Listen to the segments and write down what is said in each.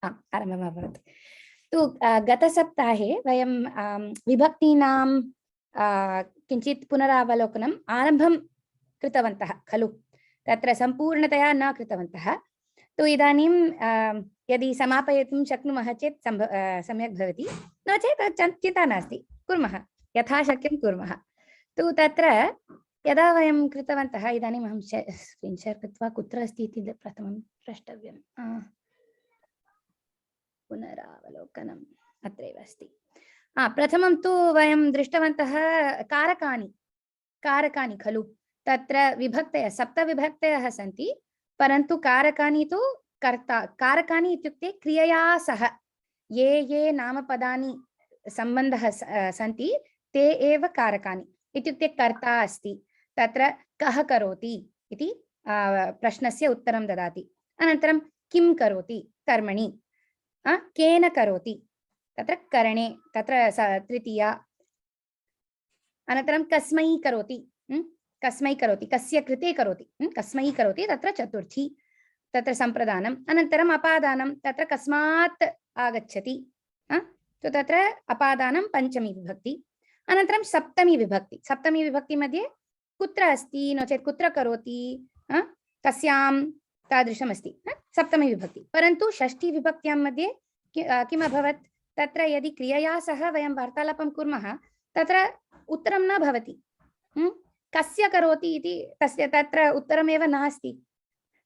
आरम्भम् अभवत्। तु गतसप्ताहे वयं विभक्तीनां किञ्चित् पुनरावलोकनम् आरम्भं कृतवन्तः खलु। तत्र सम्पूर्णतया न कृतवन्तः। तु इदानीं यदि समापयितुं शक्नुमः चेत् सम्यक् भवति, नो चेत् चिन्ता नास्ति, कुर्मः, यथाशक्यं कुर्मः। तु तत्र यदा वयं कृतवन्तः, इदानीम् अहं स्क्रीन् शेर् कृत्वा कुत्र अस्ति इति प्रथमं द्रष्टव्यं। पुनरावलोकनम् अत्रैव अस्ति। प्रथमं तु वयं दृष्टवन्तः कारकानि खलु। तत्र विभक्तयः 7 विभक्तयः सन्ति, परन्तु कारकानि तु कारकानि इत्युक्ते क्रियया सह ये नामपदानि सम्बन्धः सन्ति ते एव कारकानि। इत्युक्ते कर्ता अस्ति, तत्र कः करोति इति प्रश्नस्य उत्तरं ददाति। अनन्तरं किं करोति कर्मणि, केन करोति तत्र करणे, तत्र तृतीया। अनन्तरं कस्मै करोति, कस्य कृते करोति, कस्मै करोति तत्र चतुर्थी, तत्र सम्प्रदानम्। अनन्तरम् अपादानं, तत्र कस्मात् आगच्छति, तो तत्र अपादानं पञ्चमी विभक्ति। अनन्तरं सप्तमी विभक्ति मध्ये कुत्र अस्ति, नो चेत् कुत्र करोति, कस्यां, तादृशम् अस्ति सप्तमी विभक्ति। परन्तु षष्ठी विभक्त्यां मध्ये किम् अभवत्, तत्र यदि क्रियया सह वयं वार्तालापं कुर्मः तत्र उत्तरं न भवति। कस्य करोति इति तस्य तत्र उत्तरमेव नास्ति।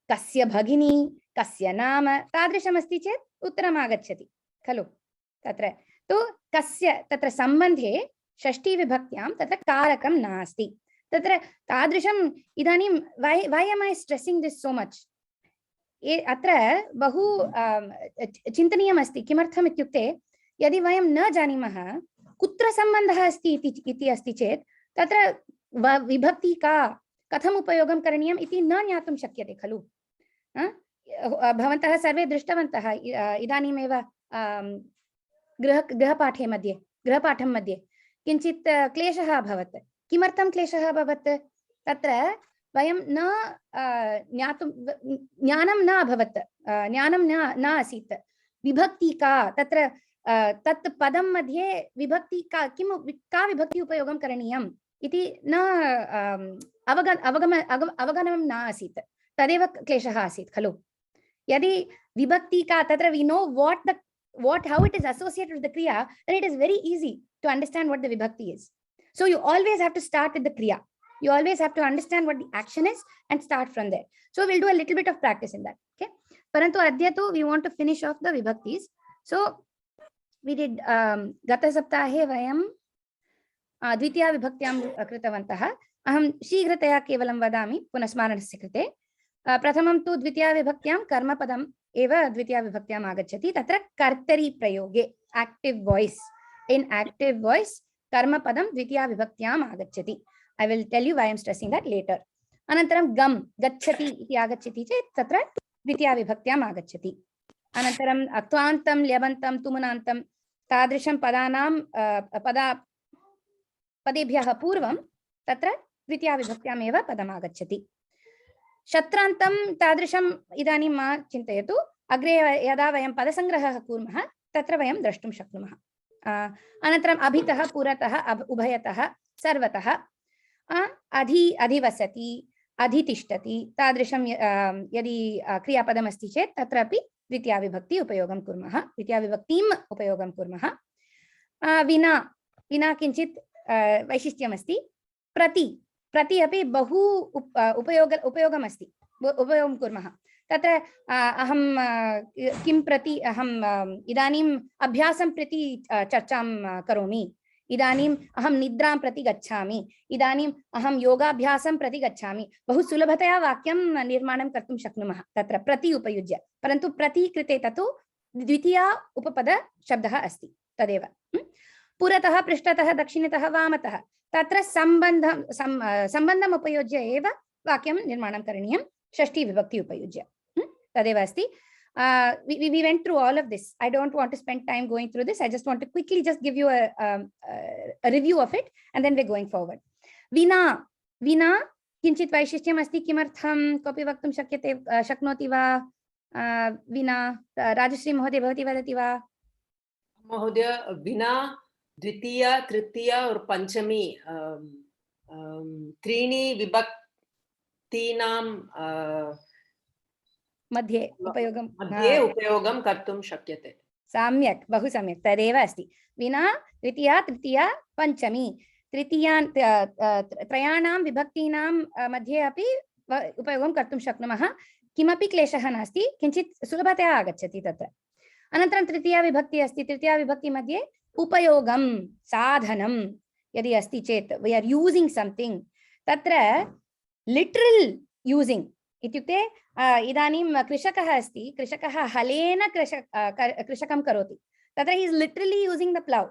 कस्य भगिनी, कस्य नाम, तादृशमस्ति चेत् उत्तरम् आगच्छति खलु। तत्र तु कस्य, तत्र सम्बन्धे षष्ठी विभक्त्यां तत्र कारकं नास्ति। तत्र तादृशम् इदानीं why am I stressing this so much? अत्र बहु चिन्तनीयम् अस्ति। किमर्थम् इत्युक्ते यदि वयं न जानीमः कुत्र सम्बन्धः अस्ति इति अस्ति चेत् तत्र विभक्ति का, कथम् उपयोगं करणीयम् इति न ज्ञातुं शक्यते खलु। भवन्तः सर्वे दृष्टवन्तः इदानीमेव गृहपाठं मध्ये किञ्चित् क्लेशः अभवत्। किमर्थं क्लेशः अभवत्, तत्र वयं ज्ञानं न अभवत्, ज्ञानं न आसीत्। विभक्ति का, तत्र तत् पदं मध्ये विभक्ति का विभक्ति उपयोगं करणीयम् इति न अवगमनं न आसीत्। तदेव क्लेशः आसीत् खलु। यदि विभक्ति का, तत्र we know how it is associated with the kriya, then it is very easy to understand what the vibhakti is. So you always have to start with the kriya. You always have to understand what the action is and start from there. So we'll do a little bit of practice in that. Okay. Parantu adya tu we want to finish off the vibhaktis. So we did gata saptahe vayam द्वितीया विभक्त्यां कृतवन्तः। अहं शीघ्रतया केवलं वदामि पुनस्मारणस्य कृते। प्रथमं तु द्वितीया विभक्त्यां कर्मपदम् एव द्वितीया विभक्त्याम् आगच्छति। तत्र कर्तरि प्रयोगे active voice, in active voice कर्मपदं द्वितीया विभक्त्याम् आगच्छति। I will tell you why I am stressing that later. अनन्तरं गम, गच्छति इति आगच्छति चेत् तत्र द्वितीया विभक्त्याम् आगच्छति। अनन्तरं त्वान्तं, ल्यबन्तं, तुमुनान्तं तादृशं पदानां पदेभ्यः पूर्वं तत्र द्वितीया विभक्त्याम् एव पदम् आगच्छति। शत्रान्तं तादृशम् इदानीं मा चिन्तयतु, अग्रे यदा वयं पदसङ्ग्रहः कुर्मः तत्र वयं द्रष्टुं शक्नुमः। अनन्तरम् अभितः, पुरतः, उभयतः, सर्वतः, अधिवसति, अधितिष्ठति तादृशं यदि क्रियापदमस्ति चेत् तत्रापि द्वितीया विभक्ति उपयोगं कुर्मः, द्वितीया विभक्तिम् उपयोगं कुर्मः। विना किञ्चित् वैशिष्ट्यमस्ति। प्रति अपि बहु उपयोगमस्ति, उपयोगं कुर्मः। तत्र अहं किं प्रति, अहं इदानीम् अभ्यासं प्रति चर्चां करोमि, इदानीम् अहं निद्रां प्रति गच्छामि, इदानीम् अहं योगाभ्यासं प्रति गच्छामि। बहु सुलभतया वाक्यं निर्माणं कर्तुं शक्नुमः तत्र प्रति उपयुज्य। परन्तु प्रति कृते ततु द्वितीया उपपद शब्दः अस्ति तदेव। पुरतः, पृष्ठतः, दक्षिणतः, वामतः तत्र सम्बन्धम् उपयुज्य एव वाक्यं निर्माणं करणीयं, षष्ठी विभक्ति उपयुज्य। तदेव अस्ति। We went through all of this. I don't want to spend time going through this. I just want to quickly just give you a review of it, and then we're going forward. Vina किञ्चित् वैशिष्ट्यम् अस्ति। किमर्थं कोऽपि वक्तुं शक्नोति वा? विना राजश्री महोदय भवती वदति वा? महोदय विना द्वितीया तृतीया और पंचमी त्रीणि विभक्तीनां मध्ये उपयोगं कर्तुं शक्यते। सम्यक्, बहु सम्यक्, तदेव अस्ति। विना द्वितीया तृतीया पंचमी त्रयाणां विभक्तीनां मध्ये अपि उपयोगं कर्तुं शक्नुमः। किमपि क्लेशः नास्ति, किञ्चित् सुलभतया आगच्छति तत्र। अनन्तरं तृतीया विभक्ति अस्ति, तृतीया विभक्ति मध्ये उपयोगं साधनं यदि अस्ति चेत् वी आर् यूसिङ्ग् सम्थिङ्ग्, तत्र लिटरल् यूसिङ्ग् इत्युक्ते इदानीं कृषकः अस्ति, कृषकः हलेन कृषकं करोति, तत्र he is literally using the plough.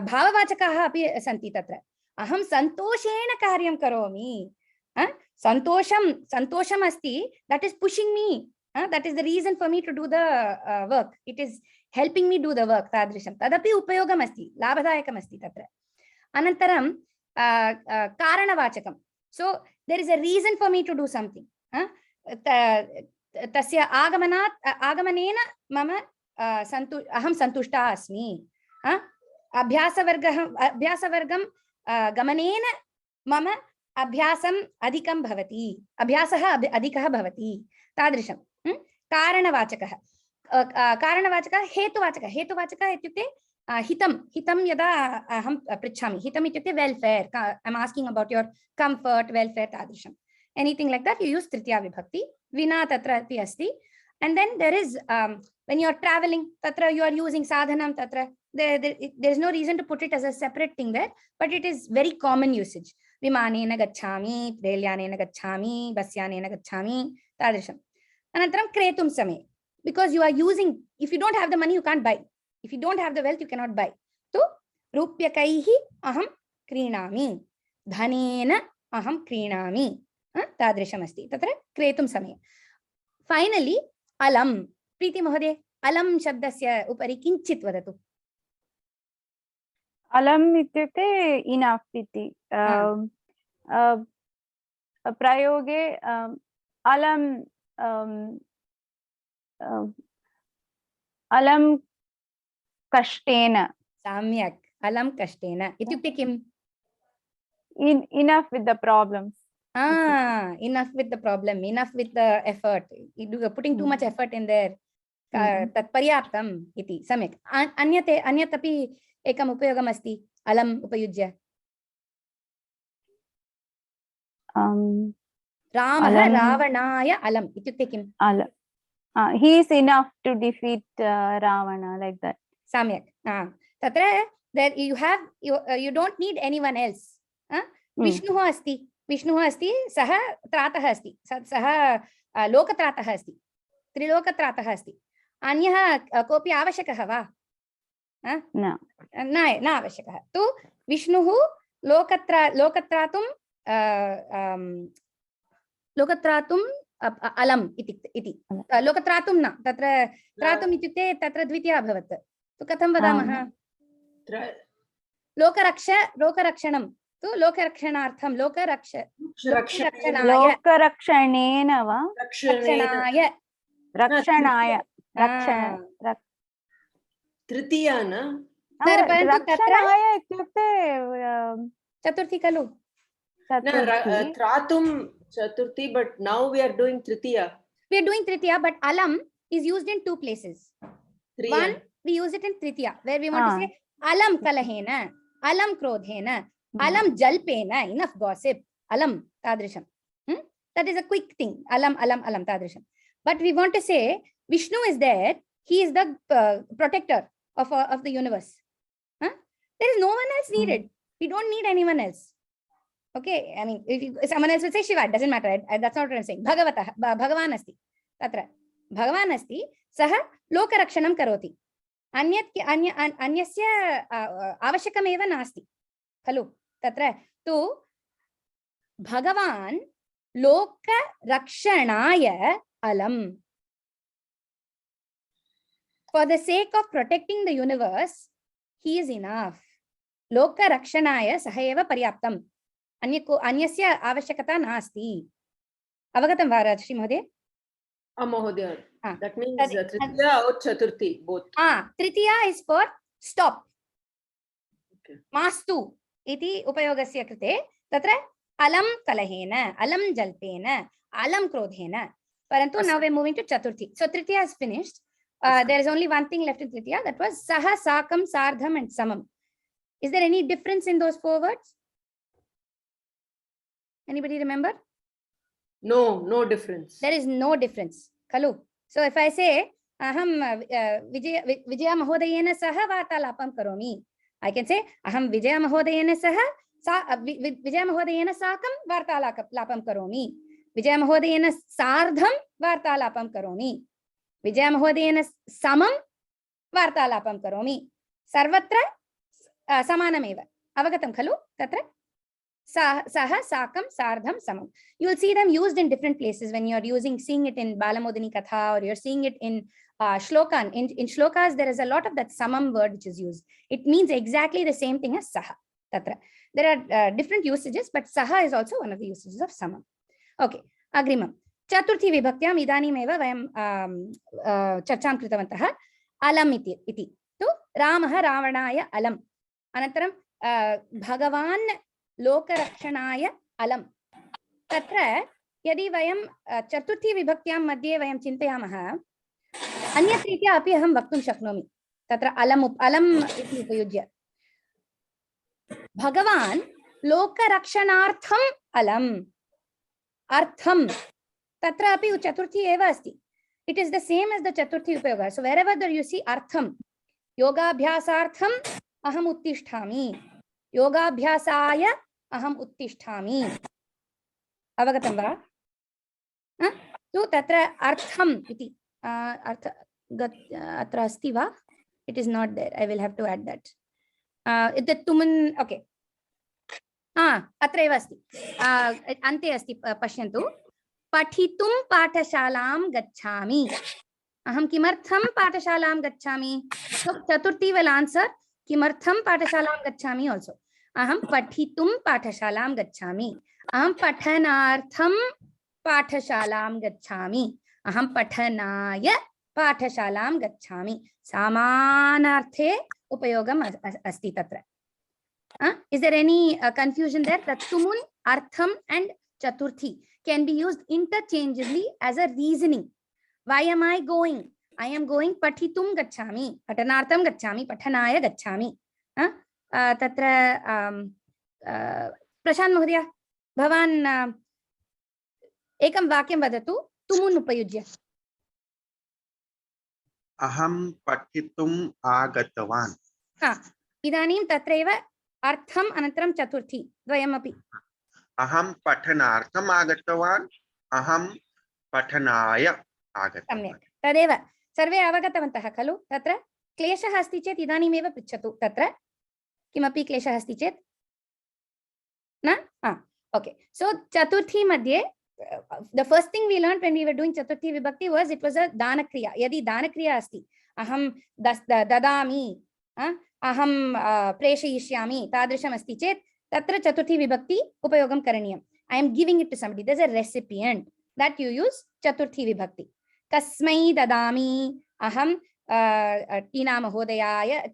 भाववाचकाः अपि सन्ति तत्र। अहं सन्तोषेण कार्यं करोमि, सन्तोषम् अस्ति, that is pushing me, that is the reason for me to do the work, it is helping me do the work, तादृशं तदपि उपयोगम् अस्ति, लाभदायकम् अस्ति तत्र। अनन्तरं कारणवाचकं, so there is a reason for me to do something, तस्य आगमनेन मम अहं सन्तुष्टा अस्मि, अभ्यासवर्गं गमनेन मम अभ्यासम् अधिकं भवति, अभ्यासः अधिकः भवति, तादृशं। कारणवाचकः हेतुवाचकः इत्युक्ते हितं यदा अहं पृच्छामि, हितम् इत्युक्ते welfare, I am asking about your comfort welfare, तादृशम् anything like that you use तृतीया विभक्ति। विना तत्र अपि अस्ति। and then there is when you are traveling, tatra you are using sadhanam, tatra there is no reason to put it as a separate thing there, but it is very common usage. Vimanena gacchami, relyanena gacchami, basyanena gacchami, tadrisham. Anantaram kretum same, because you are using, if you don't have the money you can't buy, if you don't have the wealth you cannot buy. So rupyakaihi aham krinami, dhanena aham krinami, tadrisham asti, tatra kretum same. Finally alam. Preeti Mahoday, alam shabdasya upari kinchit vadatu. Alam ityukte enough iti. Prayoge alam alam kashtena. Samyak. Alam kashtena. Ityukte kim? Enough with the problems. Enough with the problem, enough with the effort. You are putting too much effort in there. Tat paryaptam iti. Samyak. Anyat api ekam upayogam asti. Alam upayujya. Ramah Ravanaya alam. Ityukte kim? Alam. He is enough to defeat Ravana, like that. Samyak. Tatra there you have you don't need anyone else. Vishnuhu asti. Vishnuhu asti, saha tratah asti. Saha lokatratah asti. Trilokatratah asti. Anyah kopi avashakah va? No. Na avashakah. Tu Vishnuhu lokatratum alam iti. Lokatratum na. Tatra tratum ityukte tatra dvitiya bhavat. Tu katham vadamah? Lokarakshanam. तो लोकरक्षणार्थं लोकरक्षणेन वा रक्षणाय तृतीया न रक्षणाय इत्युक्ते चतुर्थी खलु त्रातुं चतुर्थी but now we are doing tritiya but alam is used in two places. One, we use it in tritiya where we want to say alam kalahena, alam krodhena, alam jalpena, enough gossip, alam tadrisham. That is a quick thing. Alam tadrisham. But we want to say Vishnu is there. He is the protector of the universe. There is no one else needed. We don't need anyone else. Okay, I mean, if someone else will say Shiva, it doesn't matter. That's not what I'm saying. Bhagavan asti. Tatra Bhagavan asti. Saha lokarakshanam karoti. Anyasya avashakam eva nasti. Khalo. Tatra tu Bhagavan loka rakshanaya alam. For the sake of protecting the universe, he is enough. Loka rakshanaya sahayeva paryaptam. Anyasya avashyakata nasti. Avagatam va Rajshri Mahoday? Mahodaya. Ah, That means Tadi- Tritiya or Chaturthi, both. Tritiya is for stop. Okay. Mastu iti upayogasya krite tatra alam kalahena, alam jalpena, alam krodhena. Parantu now we're moving to Chaturthi. So Tritiya is finished. There is only one thing left in Tritiya, that was Saha, Sakam, Sardham and Samam. Is there any difference in those 4 words? Anybody remember? No, no difference. There is no difference. Kalu. So if I say aham Vijaya Mahodayena saha vartalapam karomi, I can say aham Vijaya Mahodayena saha Vijaya Mahodayena sakam vartalapam karomi. Vijaya Mahodayena sardham vartalapam karomi. Vijaya Mahodayena samam vartalapam karomi. Sarvatra samanameva. Avagatam khalu tatra saha, sakam, sardham, samam. You will see them used in different places when you are seeing it in Balamodini Katha, or you're seeing it in Shlokan. In Shlokas, there is a lot of that samam word which is used. It means exactly the same thing as saha. Tatra. There are different usages, but saha is also one of the usages of samam. Okay, agrimam. Chaturthi vibhaktyaam idanimeva vayam charcham kritavantah alam iti. Tu Ramaha Ravanaya alam. Anantaram Bhagavan लोकरक्षणाय अलम. तत्र यदि वयं चतुर्थी विभक्त्यां मध्ये वयं चिन्तयामः, अन्यत् रीत्या अपि अहं वक्तुं शक्नोमि. तत्र अलम् इति उपयुज्य भगवान् लोकरक्षणार्थम् अलम्. अर्थं तत्र अपि चतुर्थी एव अस्ति. It is the same as the Chaturthi Upayoga. So wherever there you see artham, yogaabhyasartham aham uttisthami, yogaabhyasaya aham uttisthami. Avagatam va? So tatra artham iti. Atra asti va? It is not there. I will have to add that. Tumun, okay. Atra eva asti. Ante asti pashyantu. Pathitum pathashalam gacchami. Aham kimartham pathashalam gacchami. So Chaturthi will answer kimartham pathashalam gacchami also. Aham pathitum pathashalam gacchami. Aham pathanartham pathashalam gacchami. Aham pathanaya pathashalam gacchami. Samanarthe upayogam asti tatra. Is there any confusion there? That tumun, artham and Chaturthi can be used interchangeably as a reasoning. Why am I going? I am going pathitum gacchami, patanartham gacchami, pathanaya gacchami. Tatra Prashant Mahodaya, Bhavan ekam vakyam vadatu tumun upayujya. Aham pathitum agatavan. Idanim tatreva artham anantaram chaturthi dvayamapi. Aham pathanartham agatavan. Aham pathanaya agatavan. Samyak. Tadeva. Sarve avagatavantah khalu. Tatra kleshah asti chet idanimeva pritchatu. Tatra kimapi kleshah asti chet? Na? Okay. So Chaturthi madhye, the first thing we learned when we were doing Chaturthi Vibhakti was it was a dana kriya. Yadi dana kriya asti. Aham dadami. Aham preshayishyami. Tadrisham asti chet. Tatra Chaturthi Vibhakti upayogam karaniyam. I am giving it to somebody. There's a recipient that you use Chaturthi Vibhakti. Kasmai dadami. Aham Tina Mahodayai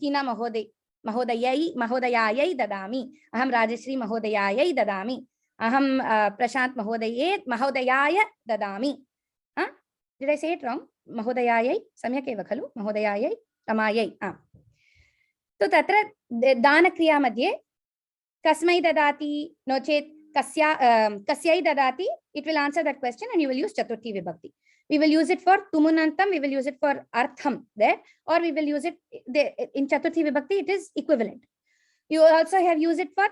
dadami. Aham Rajashri Mahodayai dadami. Aham Prashant Mahodayaya dadami. Did I say it wrong? Mahodayai? Samyak eva khalu? Mahodayai? Tamayai. So tatra dana kriya madhye kasmai dadati no chet kasyai dadati, it will answer that question and you will use Chaturthi Vibhakti. We will use it for tumunantam, we will use it for artham there, or we will use it in Chaturthi Vibhakti, it is equivalent. You also have use it for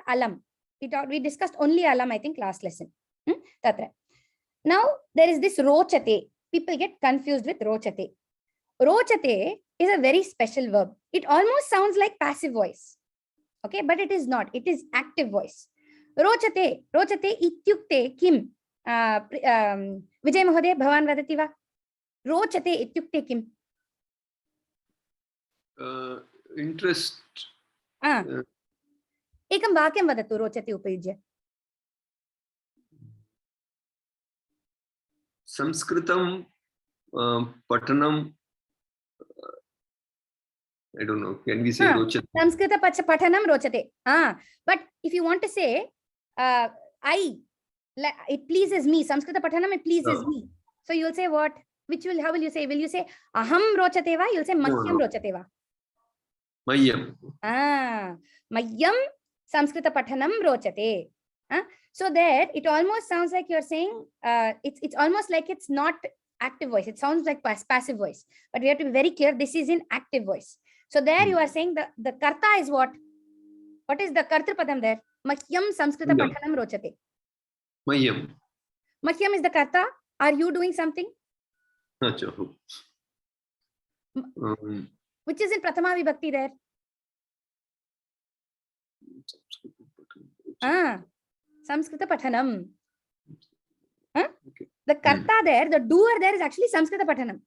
alam. We discussed only alam, I think, last lesson. Tatra. Now there is this rochate. People get confused with rochate. Rochate is a very special verb. It almost sounds like passive voice. Okay, but it is not. It is active voice. Rochate ityukte kim? Vijay Mahodaya, Bhavan vadati va? Rochate ityukte kim? Interest. Ekam vakyam vadatu rochate upayujya. Sanskritam patanam. I don't know. Can we say rochate? Samskrita pathanam rochate. But if you want to say, it pleases me. Samskrita pathanam, it pleases me. So you will say what? How will you say? Will you say aham rochate va? You'll say mahyam rochate va. Mayyam. Mayyam Samskrita pathanam rochate. So there, it almost sounds like you're saying, it's almost like it's not active voice. It sounds like passive voice. But we have to be very clear, this is in active voice. So there you are saying the karta is what? What is the kartru padam there? Mahyam Samskrita pathanam rochate. Mayyam. Mahyam is the karta. Are you doing something? Which is in Prathama Vibhakti there? Samskrita pathanam. The karta there, the doer there is actually Samskrita pathanam.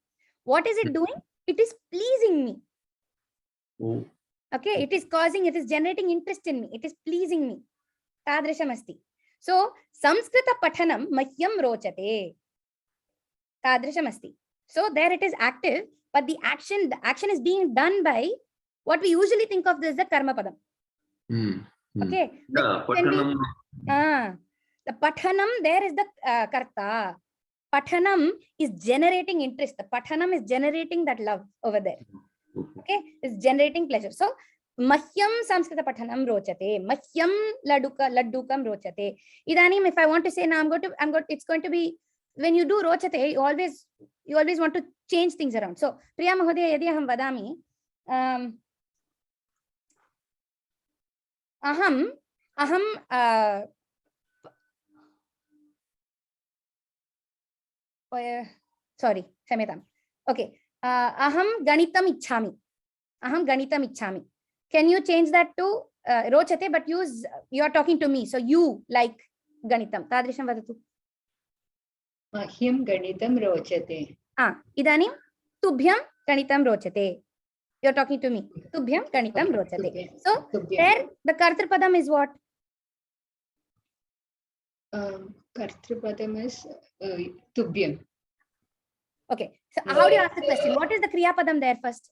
What is it doing? It is pleasing me. Okay, it is generating interest in me. It is pleasing me. Tadrasham asti. So, Samskrita pathanam mahyam rochate. Tadrasham asti. So, there it is active, but the action is being done by what we usually think of as the karma padam. Okay. Pathanam. The pathanam there is the karta. Pathanam is generating interest. The pathanam is generating that love over there. Okay, it's generating pleasure. So, mahyam Samskrita pathanam rochate. Mahyam laddukam rochate. Idanim, if I want to say now, it's going to be, when you do rochate, you always want to change things around. So, Priya Mahodaya, yadi aham vadami, sorry, Sametam. Okay. Aham ganitam ichhami. Can you change that to rochate, but you are talking to me. So you like ganitam. Tadrisham vadatu. Mahyam ganitam rochate. Idanim tubhyam ganitam rochate. You are talking to me. Tubhyam ganitam rochate. So there the kartrupadam is what? Kartrupadam is tubhyam. Okay. So how do you ask the question? What is the kriya padam there first?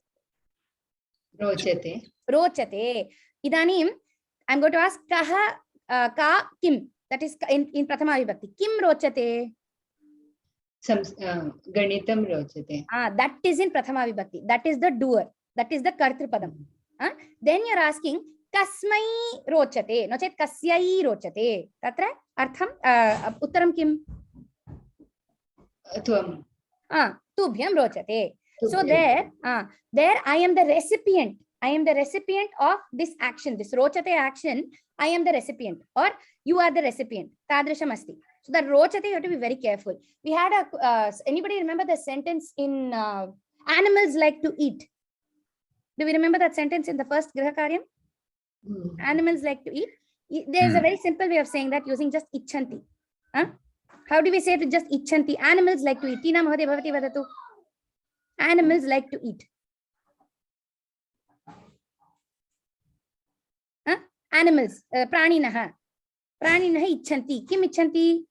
Rochate. Rochate. Idanim, I'm going to ask kaha ka kim. That is in Prathama Vibhakti. Kim rochate? Ganitam rochate. That is in Prathama Vibhakti. That is the doer. That is the kartru padam. Then you're asking kasmai rochate. No chet kasyai rochate. Tatra artham uttaram kim? Tvam. Tubhyam rochate. So there I am the recipient. I am the recipient of this action, this rochate action. I am the recipient, or you are the recipient. Tadrasham asti. So that rochate, you have to be very careful. We had anybody remember the sentence in animals like to eat? Do we remember that sentence in the first Griha Karyam? Animals like to eat. There is a very simple way of saying that using just icchanti. How do we say it with just icchanti? Animals like to eat. Tina Mahodaya Bhavati Vadatu. Animals like to eat. Animals. Praninaha. Praninaha icchanti. Kim icchanti?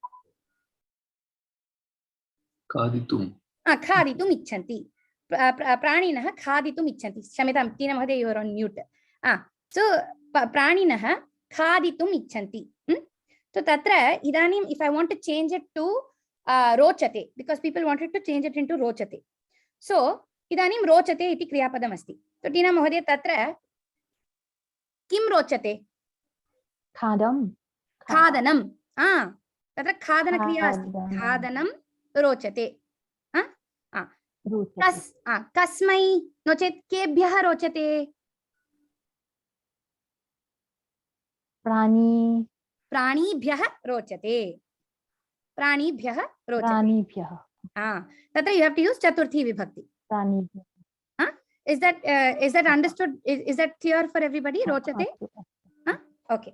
Khaditum. Khaditum icchanti. Praninaha khaditum icchanti. Shamitam. Tina Mahodaya, you are on mute. So, praninaha khaditum icchanti. So tatra idanim, if I want to change it to rochate, because people wanted to change it into rochate. So idanim rochate iti kriyapadam asti. So Tina Mahodaya tatra kim rochate? Khadam. Khadanam. Tatra khadana kriya asti. Khadanam rochate. Kasmai no chet kebhyah rochate. Pranibhyah rochate. Pranibhyah rochate. Tatra you have to use Chaturthi Vibhakti. Is that understood? Is that clear for everybody? Rochate? Okay.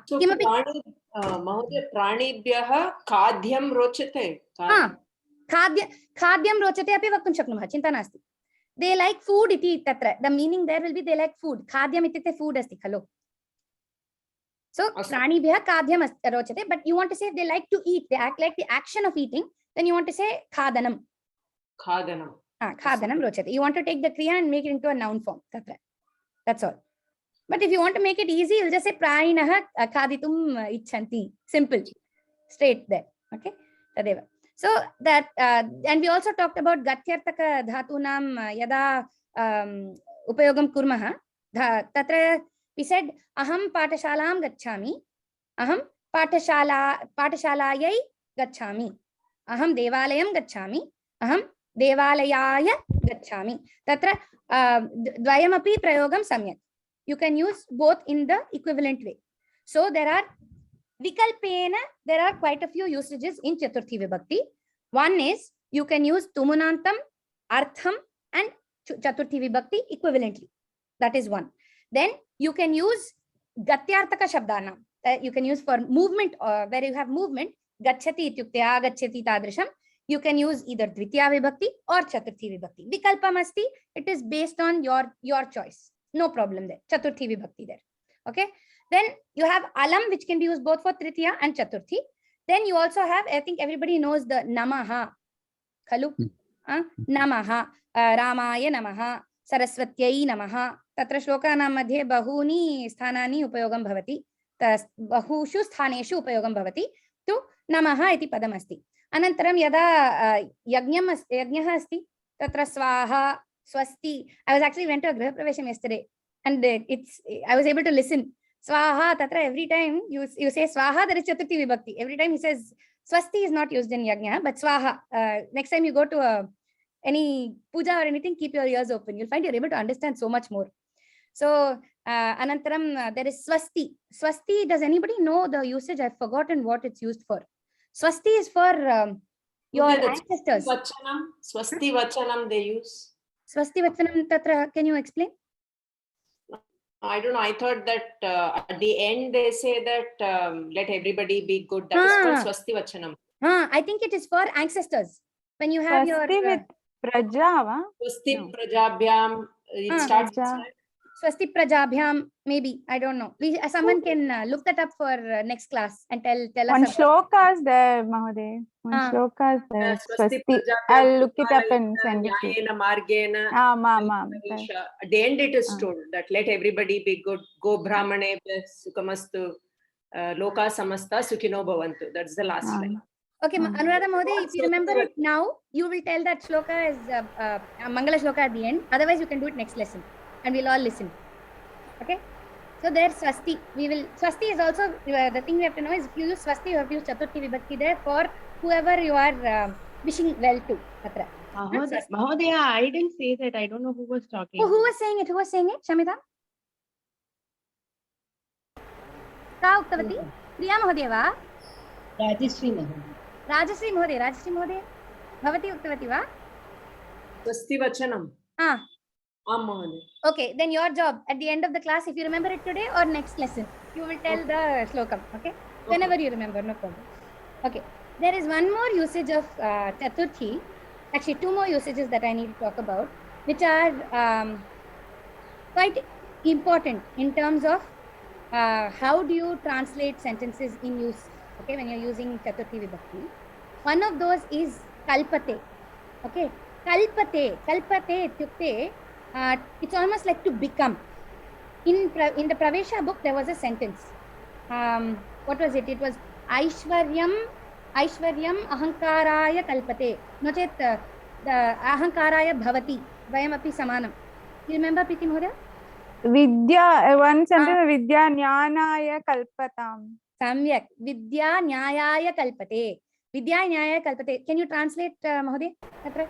So Mahodaya, pranibhyah khadhyam rochate. Khadyam rochate api vaktum shaknumah. Chinta nasti. They like food iti tatra. The meaning there will be they like food. Khadyam itite food asti khalo. So Astu. pranibhyah khadhyam rochate, but you want to say if they like to eat, they act like the action of eating, then you want to say khadanam. Khadanam. Khadanam rochate. You want to take the kriya and make it into a noun form. That's all. But if you want to make it easy, you'll just say prainah khaditum icchanti. Simple. Straight there. Okay. Tadeva. So that, and we also talked about gatyartaka dhatunam yada upayogam kurmaha. Tatra we said aham patashalam gacchami, aham patashalayai gacchami, aham devalayam gacchami, aham devalayaya gacchami. Tatra dvayamapi prayogam samyak. You can use both in the equivalent way. So there are vikalpena, there are quite a few usages in Chaturthi Vibhakti. One is you can use tumunantam, artham and Chaturthi Vibhakti equivalently. That is one. Then you can use gatyartaka shabdana. You can use for movement, where you have movement, gacchati ityukte agacchati tadrisham. You can use either Dvitiya Vibhakti or Chaturthi Vibhakti. Vikalpam asti, it is based on your choice. No problem there. Chaturthi Vibhakti there. Okay. Then you have alam, which can be used both for Tritiya and Chaturthi. Then you also have, I think everybody knows the namaha. Khalu? Namaha. Ramaya namaha. Saraswatyai namaha. Tatra shlokanam madhye bahuni sthanani upayogam bhavati. Bahushu sthaneshu upayogam bhavati. Tu namaha iti padam asti. Anantaram yada yajnah asti. Tatra swaha, swasti. I was actually went to a griha pravesham yesterday, and I was able to listen. Swaha, tatra every time you say swaha, there is Chaturthi Vibhakti. Every time he says swasti is not used in yajna, but swaha. Next time you go to any puja or anything, keep your ears open. You'll find you're able to understand so much more. So anantaram there is swasti. Swasti, does anybody know the usage? I've forgotten what it's used for. Swasti is for your ancestors. Swasti vachanam they use. Swasti vachanam tatra, can you explain? I don't know. I thought that at the end they say that let everybody be good. That is called swasti vachanam. I think it is for ancestors. When you have your with Praja, Swasti prajabhyam. It starts with Swasti Prajabhyam, maybe, I don't know. Someone can look that up for next class and tell one us. shloka is there, Mahoday. One shloka is there. Swasti. I'll look it up and send it to you. Margena. At the end it is told that let everybody be good. Go brahmane sukamastu. Loka samasta sukhino bhavantu. That's the last line. Okay, Anuradha Mahoday, if you remember it now, you will tell that shloka is Mangala shloka at the end. Otherwise, you can do it next lesson. And we'll all listen. Okay. So there's swasti. Swasti is also the thing we have to know is if you use swasti, you have to use Chaturthi Vibhakti there for whoever you are wishing well to. Mahodaya, I didn't say that. I don't know who was talking. Oh, who was saying it? Who was saying it? Shamita? Ka uktavati? Priya Mahodaya va? Rajashri Mahodaya. Rajashri Mahodaya. Bhavati uktavati va? Swasti vachanam. Okay, then your job at the end of the class, if you remember it today or next lesson, you will tell the slokam. Okay, whenever you remember, no problem. Okay, there is one more usage of Chaturthi. Actually, two more usages that I need to talk about, which are quite important in terms of how do you translate sentences in use. Okay, when you're using Chaturthi Vibhakti, one of those is kalpate. Okay, kalpate ityukte. It's almost like to become. In the Pravesha book, there was a sentence. What was it? It was Aishwaryam ahankaraya kalpate. No chet the ahankaraya bhavati. Vayam api samanam. You remember, Priti Mahodaya? Vidya, one sentence, Vidya Jnanaya Kalpatam. Samyak. Vidya Nyayaya Kalpate. Vidya Nyayaya Kalpate. Can you translate, Mahodaya? That's right.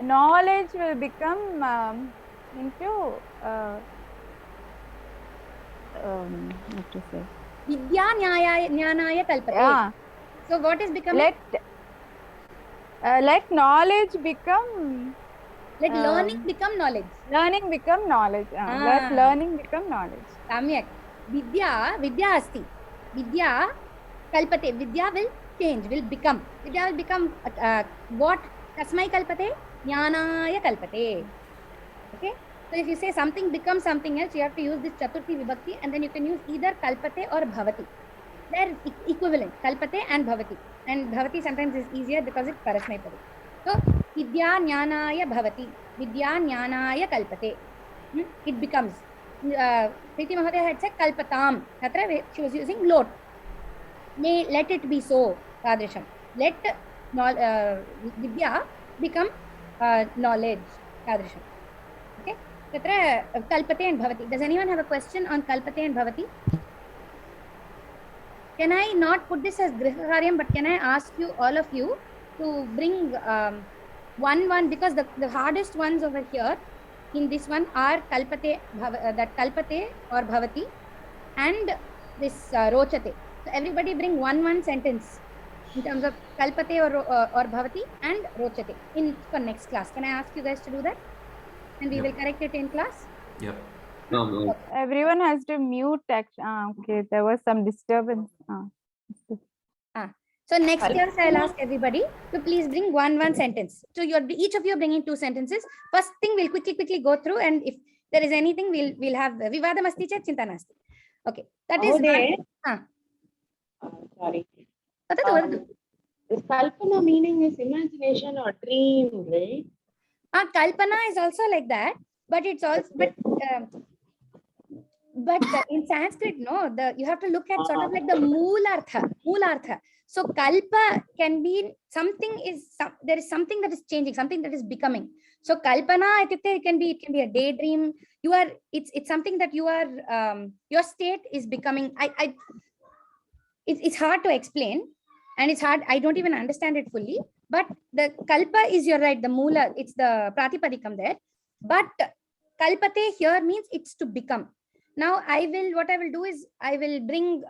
Knowledge will become into what to say? Vidya Jnanaya Kalpate. Yeah. So what is becoming? Let knowledge become. Let learning become knowledge. Learning become knowledge. Let learning become knowledge. Samyak. Vidya asti. Vidya kalpate. Vidya will change, will become. Vidya will become what? Kasmai kalpate? Jnanaya kalpate. Okay. So if you say something becomes something else, you have to use this Chaturthi Vibhakti, and then you can use either kalpate or bhavati. They're equivalent, kalpate and bhavati. And bhavati sometimes is easier because it's parasmaipadi. So vidya jnanaya bhavati, vidya jnanaya kalpate. It becomes. Preeti Mahodaya had said kalpatam. Tatra she was using lot. May let it be so. Tadrisham. Let vidya become knowledge. Tadrisham. Okay. Tatra kalpate and bhavati. Does anyone have a question on kalpate and bhavati? Can I not put this as grihacharyam, but can I ask you, all of you, to bring one, because the hardest ones over here in this one are kalpate, that kalpate or bhavati, and this rochate. So everybody bring one sentence in terms of kalpate or bhavati and rochate for next class. Can I ask you guys to do that? And we will correct it in class. Yep. No. Everyone has to mute. Okay, there was some disturbance. So next class I'll ask everybody to please bring one sentence. So each of you are bringing 2 sentences. First thing we'll quickly go through, and if there is anything we'll have vivadam asti chet chinta nasti. Okay, that is sorry. Vadatu. This kalpana meaning is imagination or dream, right? Kalpana is also like that, but it's also but in Sanskrit, no, you have to look at sort of like the moolartha. So kalpa can be something there is something that is changing, something that is becoming. So kalpana, it can be a daydream. It's something that you are your state is becoming. It's hard to explain, and it's hard. I don't even understand it fully. But the kalpa is, you're right, the moola, it's the pratipadikam there. But kalpate here means it's to become. Now what I will do is I will bring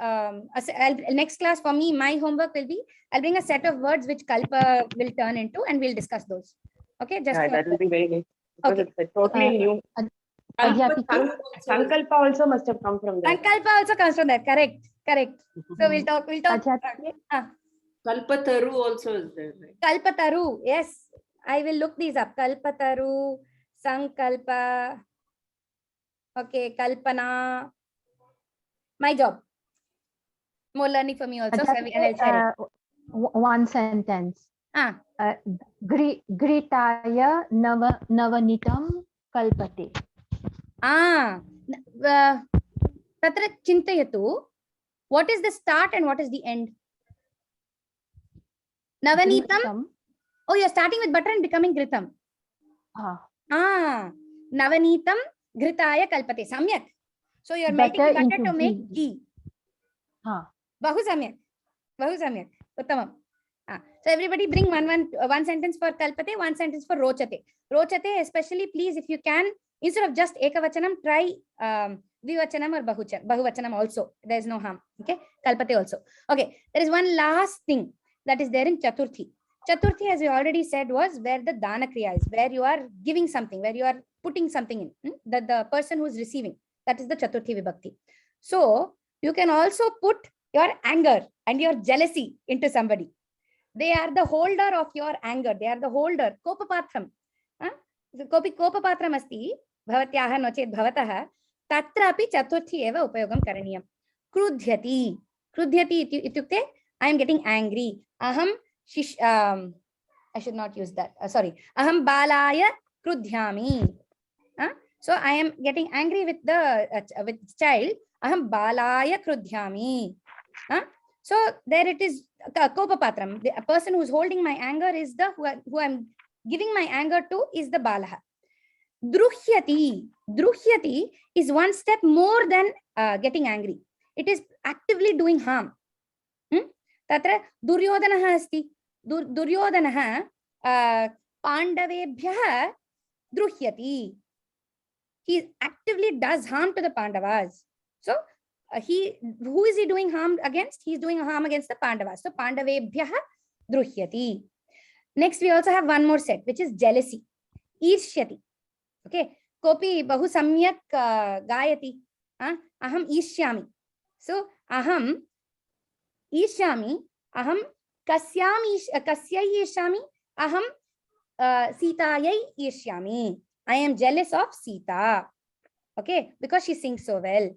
next class for me, my homework will be, I'll bring a set of words which kalpa will turn into, and we'll discuss those. Okay, just that will be very nice. Because okay. It's totally new. Sankalpa also must have come from there. Sankalpa also comes from that. Correct. So we'll talk. Kalpataru also is there, right? Kalpataru, yes. I will look these up. Kalpataru, Sankalpa. Okay, Kalpana. My job. More learning for me also. So I'll share it. One sentence. Gritaya navanitam kalpate. Tatra chintayatu. What is the start and what is the end? Navanitam. Oh, you're starting with butter and becoming gritam. Navanitam gritaya kalpate. Samyak. So you're melting butter to make ghee. Bahu samyak. Uttamam. So everybody bring one sentence for kalpate, one sentence for rochate. Rochate, especially, please, if you can, instead of just ekavachanam, try vivachanam or bahuvachanam also. There is no harm. Okay, kalpate also. Okay, there is one last thing that is there in Chaturthi. Chaturthi, as we already said, was where the dana kriya is, where you are giving something, where you are putting something in, that the person who is receiving. That is the Chaturthi Vibhakti. So you can also put your anger and your jealousy into somebody. They are the holder of your anger. They are the holder. Kopapatram. Kopapatram asti bhavatyaha no chet bhavatah tatrapi chaturthi eva upayogam karaniyam. Krudhyati ityukte I am getting angry. I should not use that. Sorry. Aham balaya krudhyami. So I am getting angry with the child. Aham balaya krudhyami. So there it is. Kopapatram. The person who is holding my anger is who I'm giving my anger to is the balaha. Druhyati is one step more than getting angry. It is actively doing harm. Tatra duryodhanaha asti. Duryodhanaha pandavebhyah druhyati. He actively does harm to the Pandavas. So who is he doing harm against? He's doing harm against the Pandavas. So pandavebhyah druhyati. Next, we also have one more set, which is jealousy. Irshyati. Okay. Kopi bahu samyak gayati. Aham ishyami. So aham ishyami. Aham kasyai ishyami. Aham sitayai ishyami. I am jealous of Sita. Okay, because she sings so well.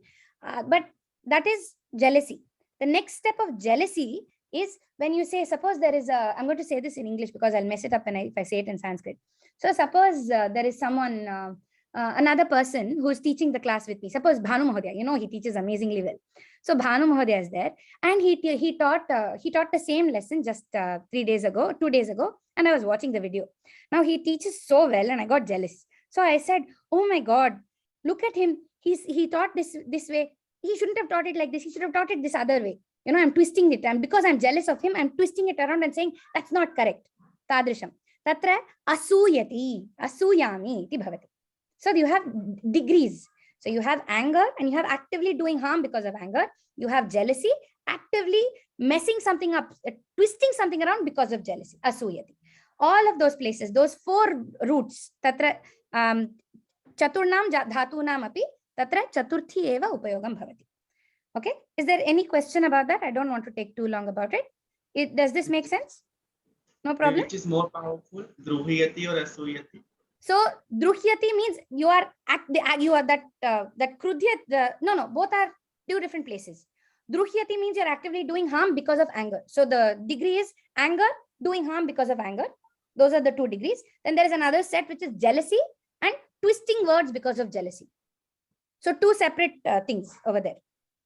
But that is jealousy. The next step of jealousy is when you say, suppose there is a, I'm going to say this in English because I'll mess it up if I say it in Sanskrit. So suppose there is someone, another person who is teaching the class with me. Suppose Bhanu Mahodaya, you know, he teaches amazingly well. So Bhanu Mahodaya is there, and he taught the same lesson just 2 days ago, and I was watching the video. Now he teaches so well, and I got jealous. So I said, oh my God, look at him. He taught this way. He shouldn't have taught it like this. He should have taught it this other way. You know, I'm twisting it. And because I'm jealous of him, I'm twisting it around and saying, that's not correct. Tadrisham. Tatra asuyati, asuyami iti bhavati. So you have degrees. So you have anger, and you have actively doing harm because of anger. You have jealousy, actively messing something up, twisting something around because of jealousy. Asuyati. All of those places, those 4 roots, tatra chaturnam dhatunam api tatra chaturthi eva upayogam bhavati. Okay, is there any question about that? I don't want to take too long about it. Does this make sense? No problem. Which is more powerful, druhyati or asuyati? So druhyati means you are that krudhyat. No, both are 2 different places. Druhyati means you're actively doing harm because of anger. So the degree is anger, doing harm because of anger. Those are the 2 degrees. Then there is another set which is jealousy and twisting words because of jealousy. So 2 separate things over there.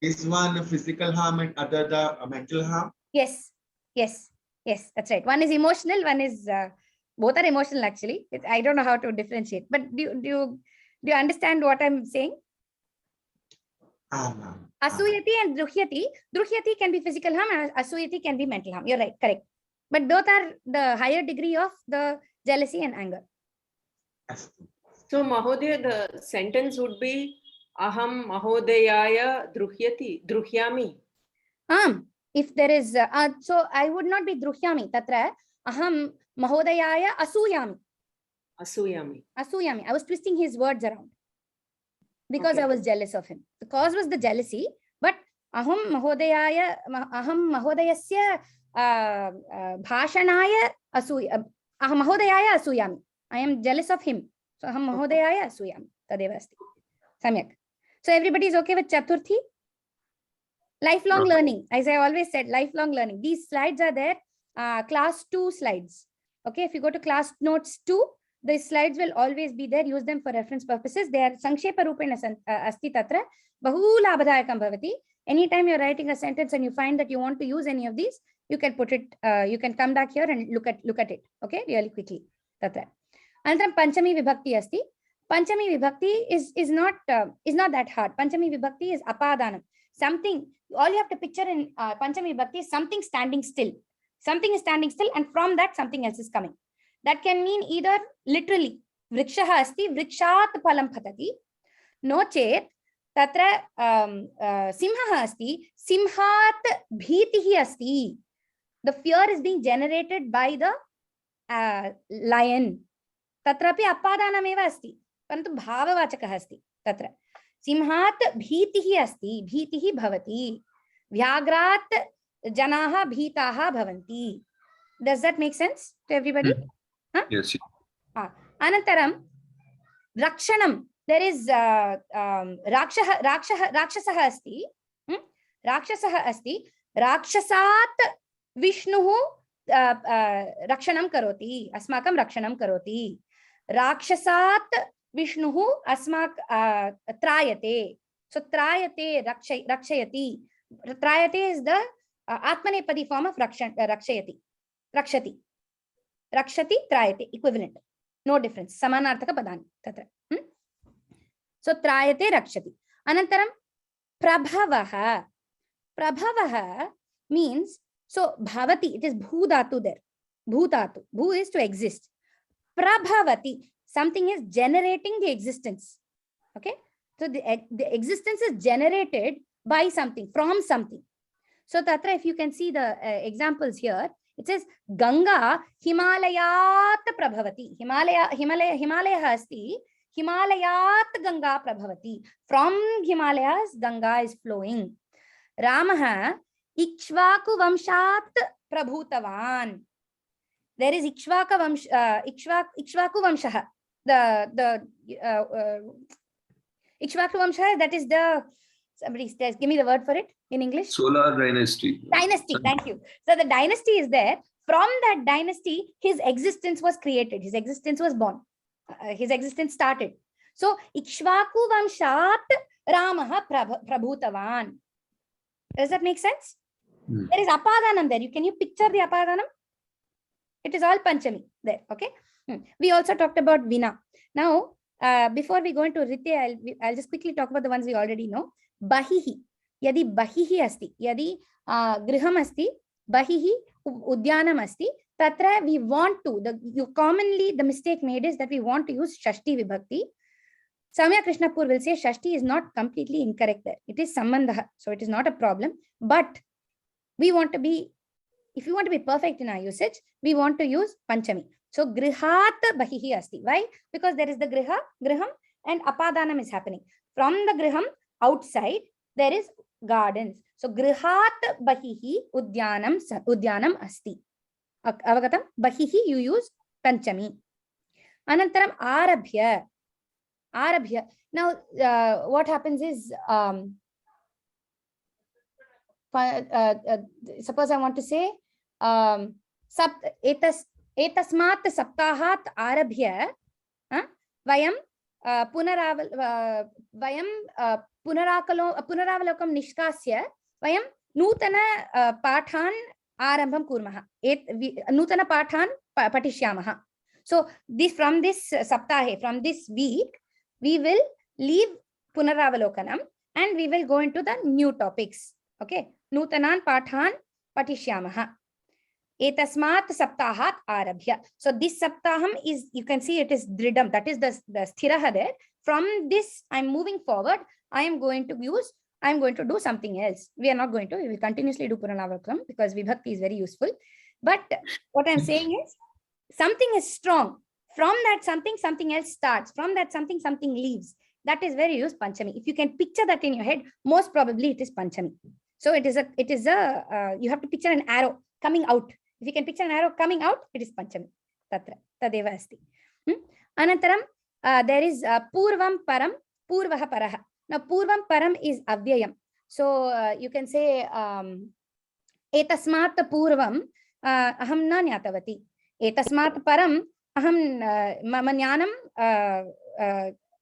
Is one physical harm and other the mental harm? Yes, that's right. One is emotional, one is both are emotional actually. I don't know how to differentiate, but do you understand what I'm saying? Asuyati and druhyati. Druhyati can be physical harm, and asuyati can be mental harm. You're right, correct. But both are the higher degree of the jealousy and anger. So Mahodaya, the sentence would be Aham Mahodayaya Druhyami. If there is, so I would not be Druhyami. Tatra Aham Mahodayaya Asuyami. Asuyami. I was twisting his words around because okay. I was jealous of him. The cause was the jealousy, but Aham Mahodayasya Bhashanaya Mahodayaya Asuyami. I am jealous of him. So Aham Mahodayaya Asuyami. Tadeva asti. Samyak. So everybody is okay with Chaturthi? Lifelong learning. As I always said, lifelong learning. These slides are there. Class 2 slides. Okay, if you go to class notes 2, the slides will always be there. Use them for reference purposes. They are Sankshepa Rupena Asti Tatra. Bahu Labadayakam Bhavati. Anytime you're writing a sentence and you find that you want to use any of these, you can put it, you can come back here and look at it. Okay, really quickly. Tatra. Anantram Panchami Vibhakti Asti. Panchami Vibhakti is not that hard. Panchami Vibhakti is apadanam. Something, all you have to picture in Panchami Vibhakti is something standing still. Something is standing still, and from that something else is coming. That can mean either literally, vrikshaha asti, vrikshat phalam phatati. No chet, tatra simhaha asti, simhat bhitihi asti. The fear is being generated by the lion. Tatrapi apadanameva asti. Parantu bhavavachakah asti. Tatra. Simhat bhitihi asti. Bhitihi bhavati. Vyagrat janaha bhitaha bhavanti. Does that make sense to everybody? Huh? Yes. Anantaram, rakshanam. There is rakshasaha asti. Rakshasaha asti. Rakshasat Vishnuhu rakshanam karoti. Asmakam rakshanam karoti. Rakshasat Vishnuhu asmak trayate. So trayate rakshayati. Trayate is the Atmanepadi form of rakshayati. Rakshati. Rakshati, trayate, equivalent. No difference. Samanarthaka padani. Tatra. So trayate rakshati. Anantaram prabhavaha. Prabhavaha means, so bhavati, it is bhu dhatu there. Bhu dhatu. Bhu is to exist. Prabhavati, something is generating the existence. Okay. So the existence is generated by something, from something. So tatra, if you can see the examples here, it says Ganga Himalayat Prabhavati. Himalaya asti. Himalayat Ganga Prabhavati. From Himalayas, Ganga is flowing. Ramaha Ikshvaku Vamshat Prabhutavan. There is Ikshvaku Vamshaha. Ikshvaku Vamsha, that is the, somebody says, give me the word for it in English. Solar dynasty. Dynasty, thank you. So the dynasty is there. From that dynasty, his existence was created. His existence was born. His existence started. So Ikshvaku Vamshat Ramaha Prabhutavan. Does that make sense? There is apadanam there. Can you picture the apadanam? It is all Panchami there. Okay. We also talked about Vina. Now, before we go into Rite, I'll just quickly talk about the ones we already know. Bahihi. Yadi Bahihi asti. Yadi Griham asti. Bahihi Udyanam asti. Tatra we want to. Commonly the mistake made is that we want to use Shashti Vibhakti. Samya Krishnapur will say Shashti is not completely incorrect there. It is Sambandha. So it is not a problem. But we want to be, if we want to be perfect in our usage, we want to use Panchami. So Grihat Bahihi asti. Why? Because there is the Griham and Apadanam is happening. From the Griham outside, there is gardens. So Grihat Bahihi Udyanam asti. Avagatam? Bahihi you use Panchami. Anantaram Arabhya. Now, what happens is, suppose I want to say, etasmat saptahat arabhya, vayam punaravalokam nishkasya, vayam nutana pathan arambham kurmaha. Nutana pathan patishyamaha. So from this saptahe, from this week, we will leave Punaravalokanam and we will go into the new topics. Okay. Nutanan Pathan Patishyamaha. Etasmat Saptahat Arabhya. So this Saptaham is, you can see it is Dridam. That is the Sthiraha there. From this, I'm moving forward. I am going to do something else. We are not going to, we will continuously do Punaravalokanam because Vibhakti is very useful. But what I'm saying is, something is strong. From that something else starts. From that something leaves. That is where you use Panchami. If you can picture that in your head, most probably it is Panchami. So you have to picture an arrow coming out. If you can picture an arrow coming out, it is Panchami. Tatra, Tadeva asti. Anantaram, there is Purvam Param, Purvaha Paraha. Now Purvam Param is Avyayam. So you can say, Etasmat Purvam Aham na Nyatavati. Etasmat Param Aham mama jnanam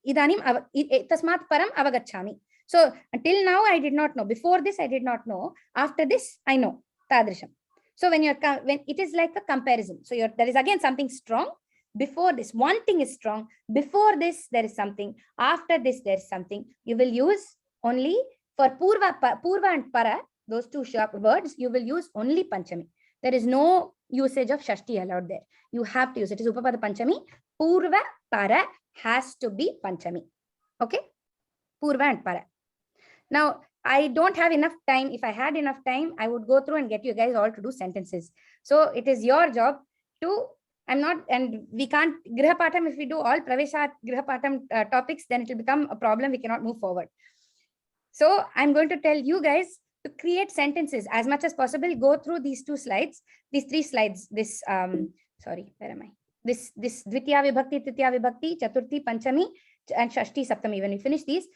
idanim tasmat param avagachami. So until now I did not know. Before this I did not know. After this I know. Tadrisham. So when it is like a comparison. So there is again something strong. Before this, one thing is strong. Before this there is something. After this there is something. You will use only for Purva and Para. Those two short words. You will use only Panchami. There is no usage of Shashti allowed there. You have to use it. It is Upapada Panchami. Purva, Para has to be Panchami. Okay? Purva and Para. Now, I don't have enough time. If I had enough time, I would go through and get you guys all to do sentences. So it is your job to, and we can't, Griha Patham, if we do all Pravesha Griha Patham topics, then it will become a problem. We cannot move forward. So I'm going to tell you guys to create sentences as much as possible. Go through these three slides, this, sorry, where am I? This Dvitiya Vibhakti, Tritiya Vibhakti, Chaturthi, Panchami, and Shashti, Saptami. When you finish these,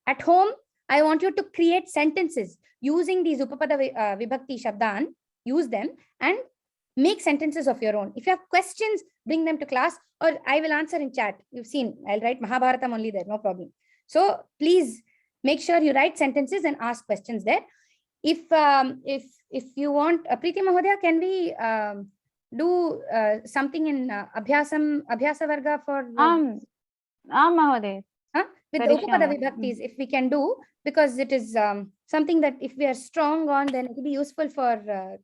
at home, I want you to create sentences using these Upapada Vibhakti Shabdan, use them and make sentences of your own. If you have questions, bring them to class or I will answer in chat. You've seen, I'll write Mahabharatam only there, no problem. So please make sure you write sentences and ask questions there. If you want, Preeti Mahodaya, can we do something in Abhyasa Varga for Mahodaya. With the Upapada Vibhaktis, if we can do, because it is something that if we are strong on, then it will be useful for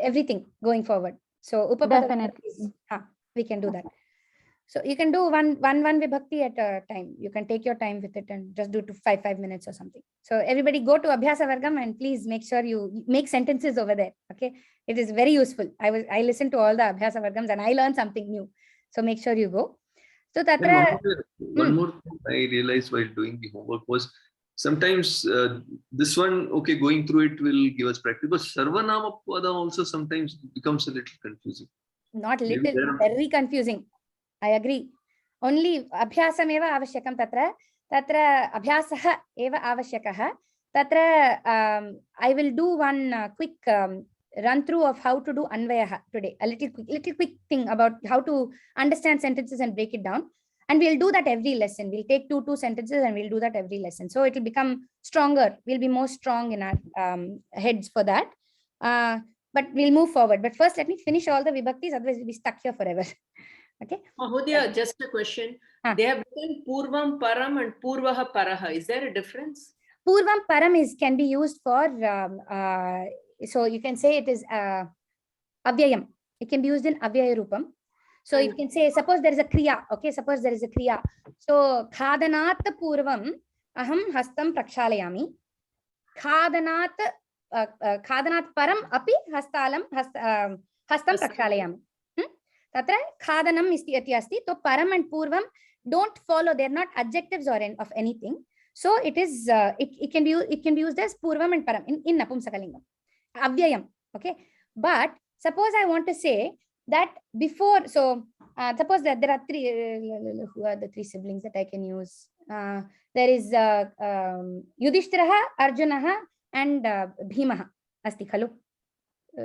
everything going forward. So Upapada Vibhaktis, we can do that. So you can do one Vibhakti at a time. You can take your time with it and just do to 5 minutes or something. So everybody go to Abhyasa Vargam and please make sure you make sentences over there. Okay, it is very useful. I listened to all the Abhyasa Vargams and I learned something new. So make sure you go. So Tatra, one more thing I realized while doing the homework was sometimes this one, okay, going through it will give us practice, but Sarvanama Padam also sometimes becomes a little confusing. Not little, very confusing. I agree. only abhyasameva avashyakam tatra abhyasah eva avashyakah. Tatra I will do one quick run through of how to do anvayaha today. A little quick thing about how to understand sentences and break it down. And we'll do that every lesson. We'll take two sentences and we'll do that every lesson. So it will become stronger. We'll be more strong in our heads for that. But we'll move forward. But first, let me finish all the vibhaktis. Otherwise, we'll be stuck here forever. Okay. Mahodaya, just a question. They have written Purvam Param and Purvaha Paraha. Is there a difference? Purvam Param can be used for, so you can say it is Avyayam. It can be used in Avyaya Rupam. So you can say, suppose there is a Kriya. Okay, suppose there is a Kriya. So, Khadanat Purvam Aham Hastam Prakshalayami. Khadanat Param Api Hastam Prakshalayami. Tatra Khadanam isti asti. So, Param and Purvam don't follow. They're not adjectives or of anything. So it is it can be used as Purvam and Param in Napumsakalingam. Avyayam. Okay. But suppose I want to say that before, so suppose that there are three, who are the three siblings that I can use? There is Yudhishthiraha, Arjunaha, and Bhimaha. Asti khalu.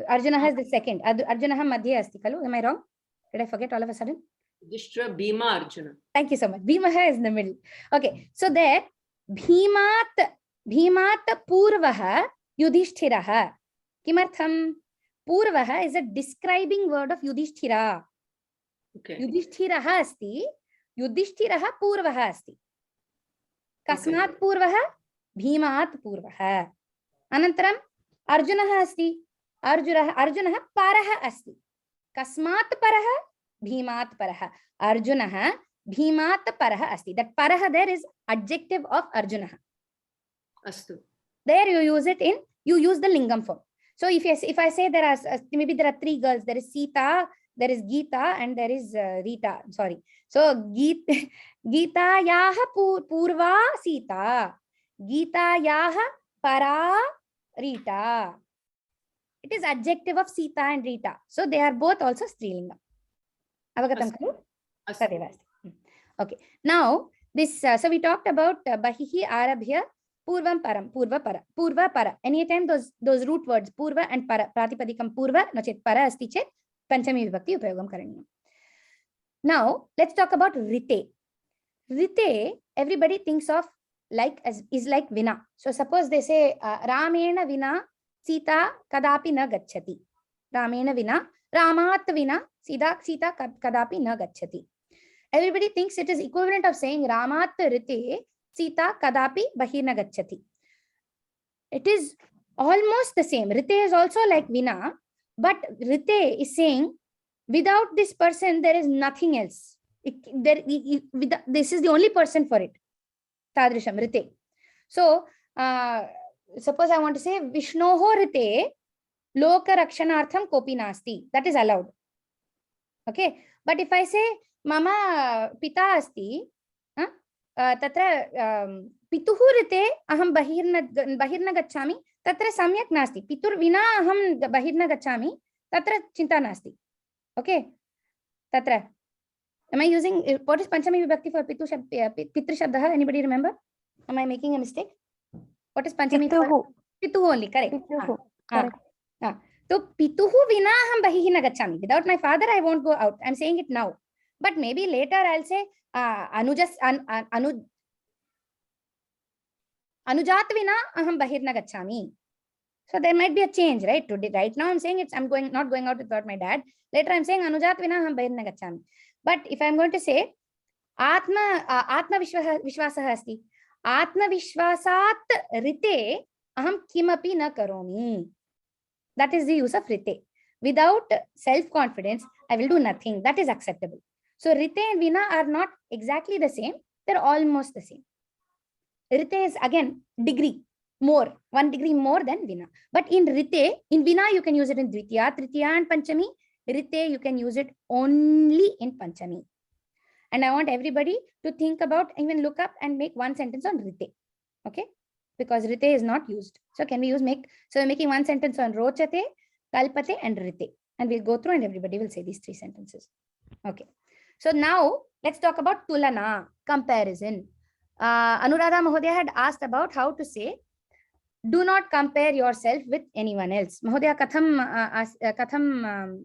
Arjunaha is the second. Arjunaha madhye asti khalu. Am I wrong? Did I forget all of a sudden? Yudhishthira, Bhima, Arjuna. Thank you so much. Bhimaha is in the middle. Okay. So there, Bhimat Purvaha Yudhishthiraha. Kimartham? Purvaha is a describing word of Yudhishthira. Okay. Yudhishthiraha asti. Yudhishthiraha Purvaha asti. Kasmat Purvaha? Bhimat Purvaha. Anantaram Arjunaha asti. Arjunaha Paraha asti. Kasmat Paraha? Bhimat Paraha. Arjunaha Bhimat Paraha asti. That Paraha there is adjective of Arjunaha. Astu. There you use it in, you use the lingam form. So if I say there are, maybe there are three girls, there is Sita, there is Geeta, and there is Rita. Sorry. So Geeta yaha Purva Sita. Geeta yaha Para Rita. It is adjective of Sita and Rita. So they are both also Strilingam. Avagatam khalu? Okay. Now this, so we talked about Bahihi Arabhya Purvam Param, Purva Para. Anytime those root words Purva and Para, Pratipadikam Purva, no chet Para asti chet, Panchami Vibhakti Upayogam Karanyam. Now let's talk about Rite. Rite, everybody thinks of like as is like Vina. So suppose they say Ramena Vina Sita Kadapi na Gacchati. Ramena Vina, Ramat Vina Sita Kadapi na Gacchati. Everybody thinks it is equivalent of saying Ramat Rite Sita Kadapi Bahirna Gacchati. It is almost the same. Rite is also like Vina, but Rite is saying without this person there is nothing else. This is the only person for it. Tadrisham Rite. So suppose I want to say Vishnoho Rite Loka Rakshanartham Kopi Nasti. That is allowed. Okay. But if I say Mama Pita Asti, Tatra Pituhu Rite Aham Bahirna Gacchami, Tatra Samyak Nasti. Pitur Vina Aham Bahirna Gacchami, Tatra Chinta Nasti. Okay. Tatra. Am I using, what is Panchami Vibhakti for Pitru Shabdaha? Anybody remember? Am I making a mistake? What is Panchami? Pituhu only, correct. Correct. So Pituhu Vina Aham Bahirna Gacchami. Without my father, I won't go out. I'm saying it now. But maybe later I'll say Anujat Vina Aham Bahirna Gacchami. So there might be a change, right? Today, right now I'm saying I'm not going out without my dad. Later I'm saying Anujat Vina Aham Bahirna Gacchami. But if I'm going to say Atma Vishwasah asti. Atma Vishwasat Rite Aham Kimapi na Karomi. That is the use of Rite. Without self-confidence, I will do nothing. That is acceptable. So Rite and Vina are not exactly the same. They're almost the same. Rite is again degree more, 1 degree more than Vina. But in Rite, in Vina you can use it in Dvitiya, Tritiya and Panchami. Rite you can use it only in Panchami. And I want everybody to think about, even look up and make one sentence on Rite. Okay? Because Rite is not used. So can we use so we're making one sentence on Rochate, Kalpate and Rite. And we'll go through and everybody will say these 3 sentences. Okay. So now let's talk about tulana, comparison. Anuradha Mahodaya had asked about how to say, do not compare yourself with anyone else. Mahodaya, katham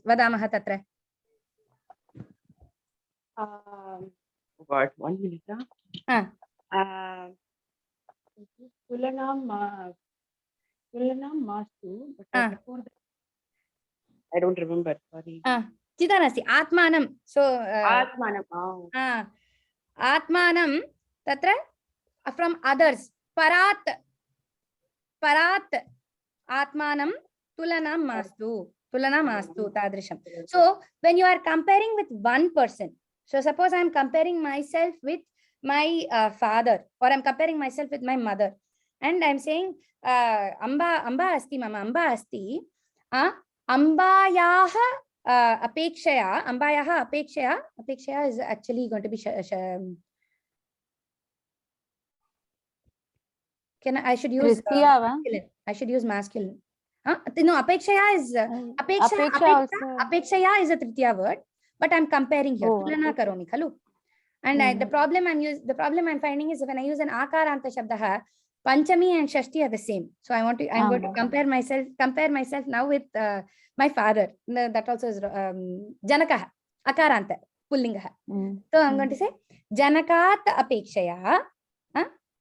vadamah tatra? What? 1 minute. Tulanam mastu. But before that, I don't remember. Sorry. Chidanasti. Atmanam. So Atmanam. Atmanam tatra from others. Parat Atmanam tulanam mastu. Tulanam mastu tadrisham. So when you are comparing with one person, so suppose I am comparing myself with my father, or I'm comparing myself with my mother, and I'm saying amba asti mama, amba asti, ambayaha apekshaya is actually going to be I should use masculine. I should use masculine. No, apekshaya is apekshaya is a tritiya word, but I'm comparing here. Tulana karomi khalu. And the problem I'm finding is when I use an akaranta shabdaha, panchami and shashti are the same. So I'm going to compare myself now with my father. That also is janakaha, akaranta, pullingaha. So I'm going to say janakat apekshaya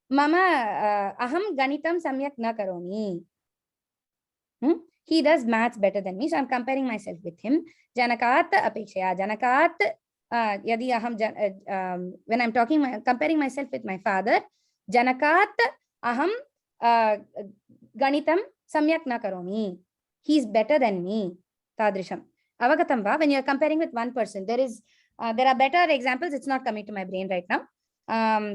mama aham ganitam samyak na karomi. He does maths better than me, so I'm comparing myself with him. Janakat apekshaya. Janakat yadi aham when I'm comparing myself with my father, janakat aham ganitam samyak na karomi. He's better than me. Tadrisham. Avagatam va. When you're comparing with one person, there are better examples. It's not coming to my brain right now.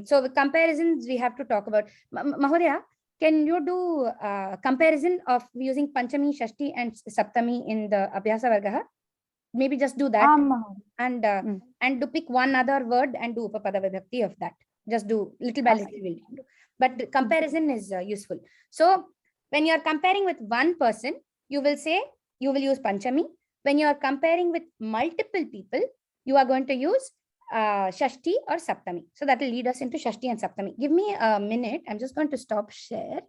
So the comparisons we have to talk about. Mahodaya, can you do comparison of using Panchami, Shashti and Saptami in the Abhyasa Vargaha? Maybe just do that and to pick one other word and do Upapadav Bhakti of that. Just do little by little. But the comparison is useful. So when you are comparing with one person, you will use Panchami. When you are comparing with multiple people, you are going to use Shashti or Saptami. So that will lead us into Shashti and Saptami. Give me a minute. I'm just going to stop share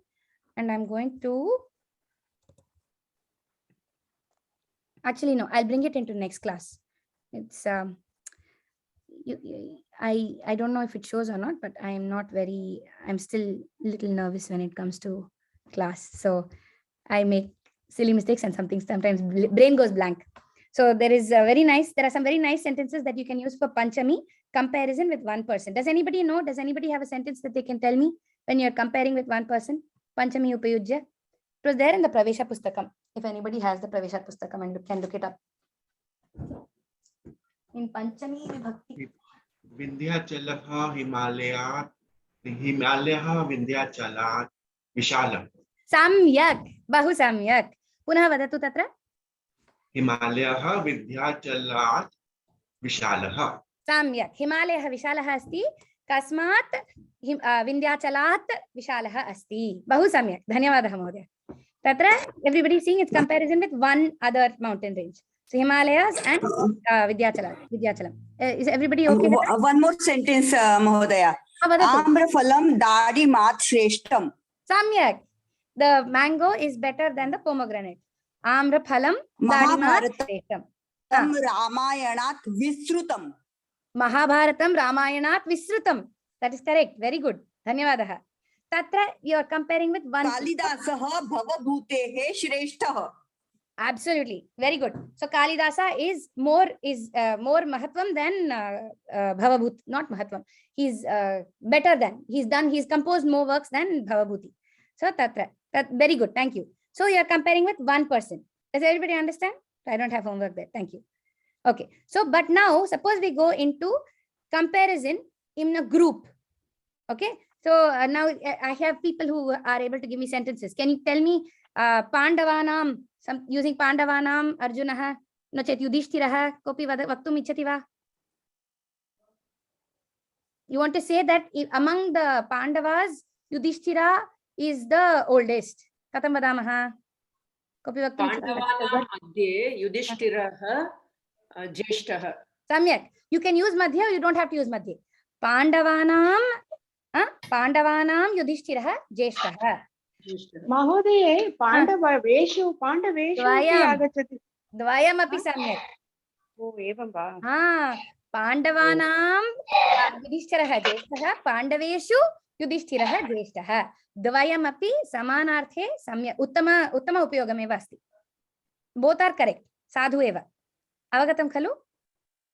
and I'm going to actually no, I'll bring it into next class. It's I don't know if it shows or not, but I'm still a little nervous when it comes to class. So I make silly mistakes and sometimes brain goes blank. So there are some very nice sentences that you can use for Panchami comparison with one person. Does anybody know? Does anybody have a sentence that they can tell me when you're comparing with one person? Panchami Upayujya. It was there in the Pravesha Pustakam. If anybody has the Pravesha Pustakam and can look it up. In Panchami Vibhakti. Vindhyachalaha Himalaya Vindhyachalat Vishalam. Samyak. Bahu samyak. Punah vadatu tatra. Himalaya Vindhyachalat Vishalaha. Samyak. Himalaya Vishalaha asti. Kasmat Vindhyachalat Vishalaha asti. Bahu samyak. Dhanyavadaha Mahodaya. Tatra, everybody is seeing its comparison with one other mountain range. So Himalayas and Vindhyachalam. Is everybody okay with that? One more sentence, Mahodaya. Amraphalam Dadi Mat Shreshtam. Samyak. The mango is better than the pomegranate. Amraphalam Dadi Mat Shreshtam. Ramayanat Visrutam. Mahabharatam Ramayanat Visrutam. That is correct. Very good. Dhanyavadaha. Tatra, you are comparing with one. Kalidasaha Bhavabhutehe Shreshtaha. Absolutely. Very good. So Kalidasa is more Mahatvam than Bhavabhuti. Not Mahatvam. He's better than. He's composed more works than Bhavabhuti. So Tatra. Very good. Thank you. So you are comparing with one person. Does everybody understand? I don't have homework there. Thank you. Okay. So, but now suppose we go into comparison in a group. Okay. So now I have people who are able to give me sentences. Can you tell me Pandavanam, using Pandavanam, Arjunaha, no chet Yudhishthiraha, kopi vaktum ichchati va? You want to say that among the Pandavas, Yudhishthira is the oldest. Katam vadamaha? Kopi vaktum Pandavanam madhye Yudhishthirah jeshtaha. Samyak. You can use madhya or you don't have to use madhya. Pandavanam Yudhishthirah Jeshtah. महोदये पाण्डवेषु अपि आगच्छति द्वयमपि सम्यक्. ओ एवं वा पाण्डवानां युधिष्ठिरः ज्येष्ठः पाण्डवेषु युधिष्ठिरः ज्येष्ठः द्वयमपि समानार्थे सम्यक् उत्तम उपयोगमेव अस्ति. Both are correct. साधु एव. अवगतं खलु?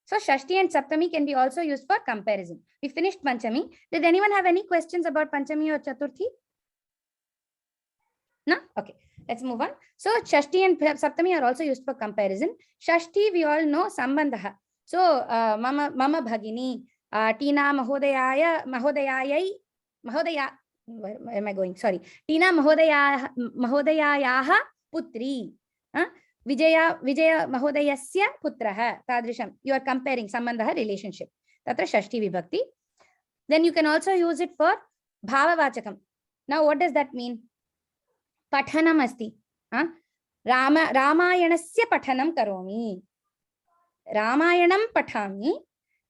So Shashti and Saptami can be also used for comparison. We finished Panchami. Did anyone have any questions about Panchami or Chaturthi? No? Okay. Let's move on. So Shashti and Saptami are also used for comparison. Shashti we all know Sambandha. So Mama Bhagini, Tina Mahodaya, where am I going? Sorry. Tina Mahodayayaha Putri. Vijaya Mahodayasya Putraha. Tadrisham. You are comparing Sambandha relationship. Tatra Shashti Vibhakti. Then you can also use it for Bhavavachakam. Now what does that mean? Pathanam asti. Ramayanasya pathanam karomi. Ramayanam pathami.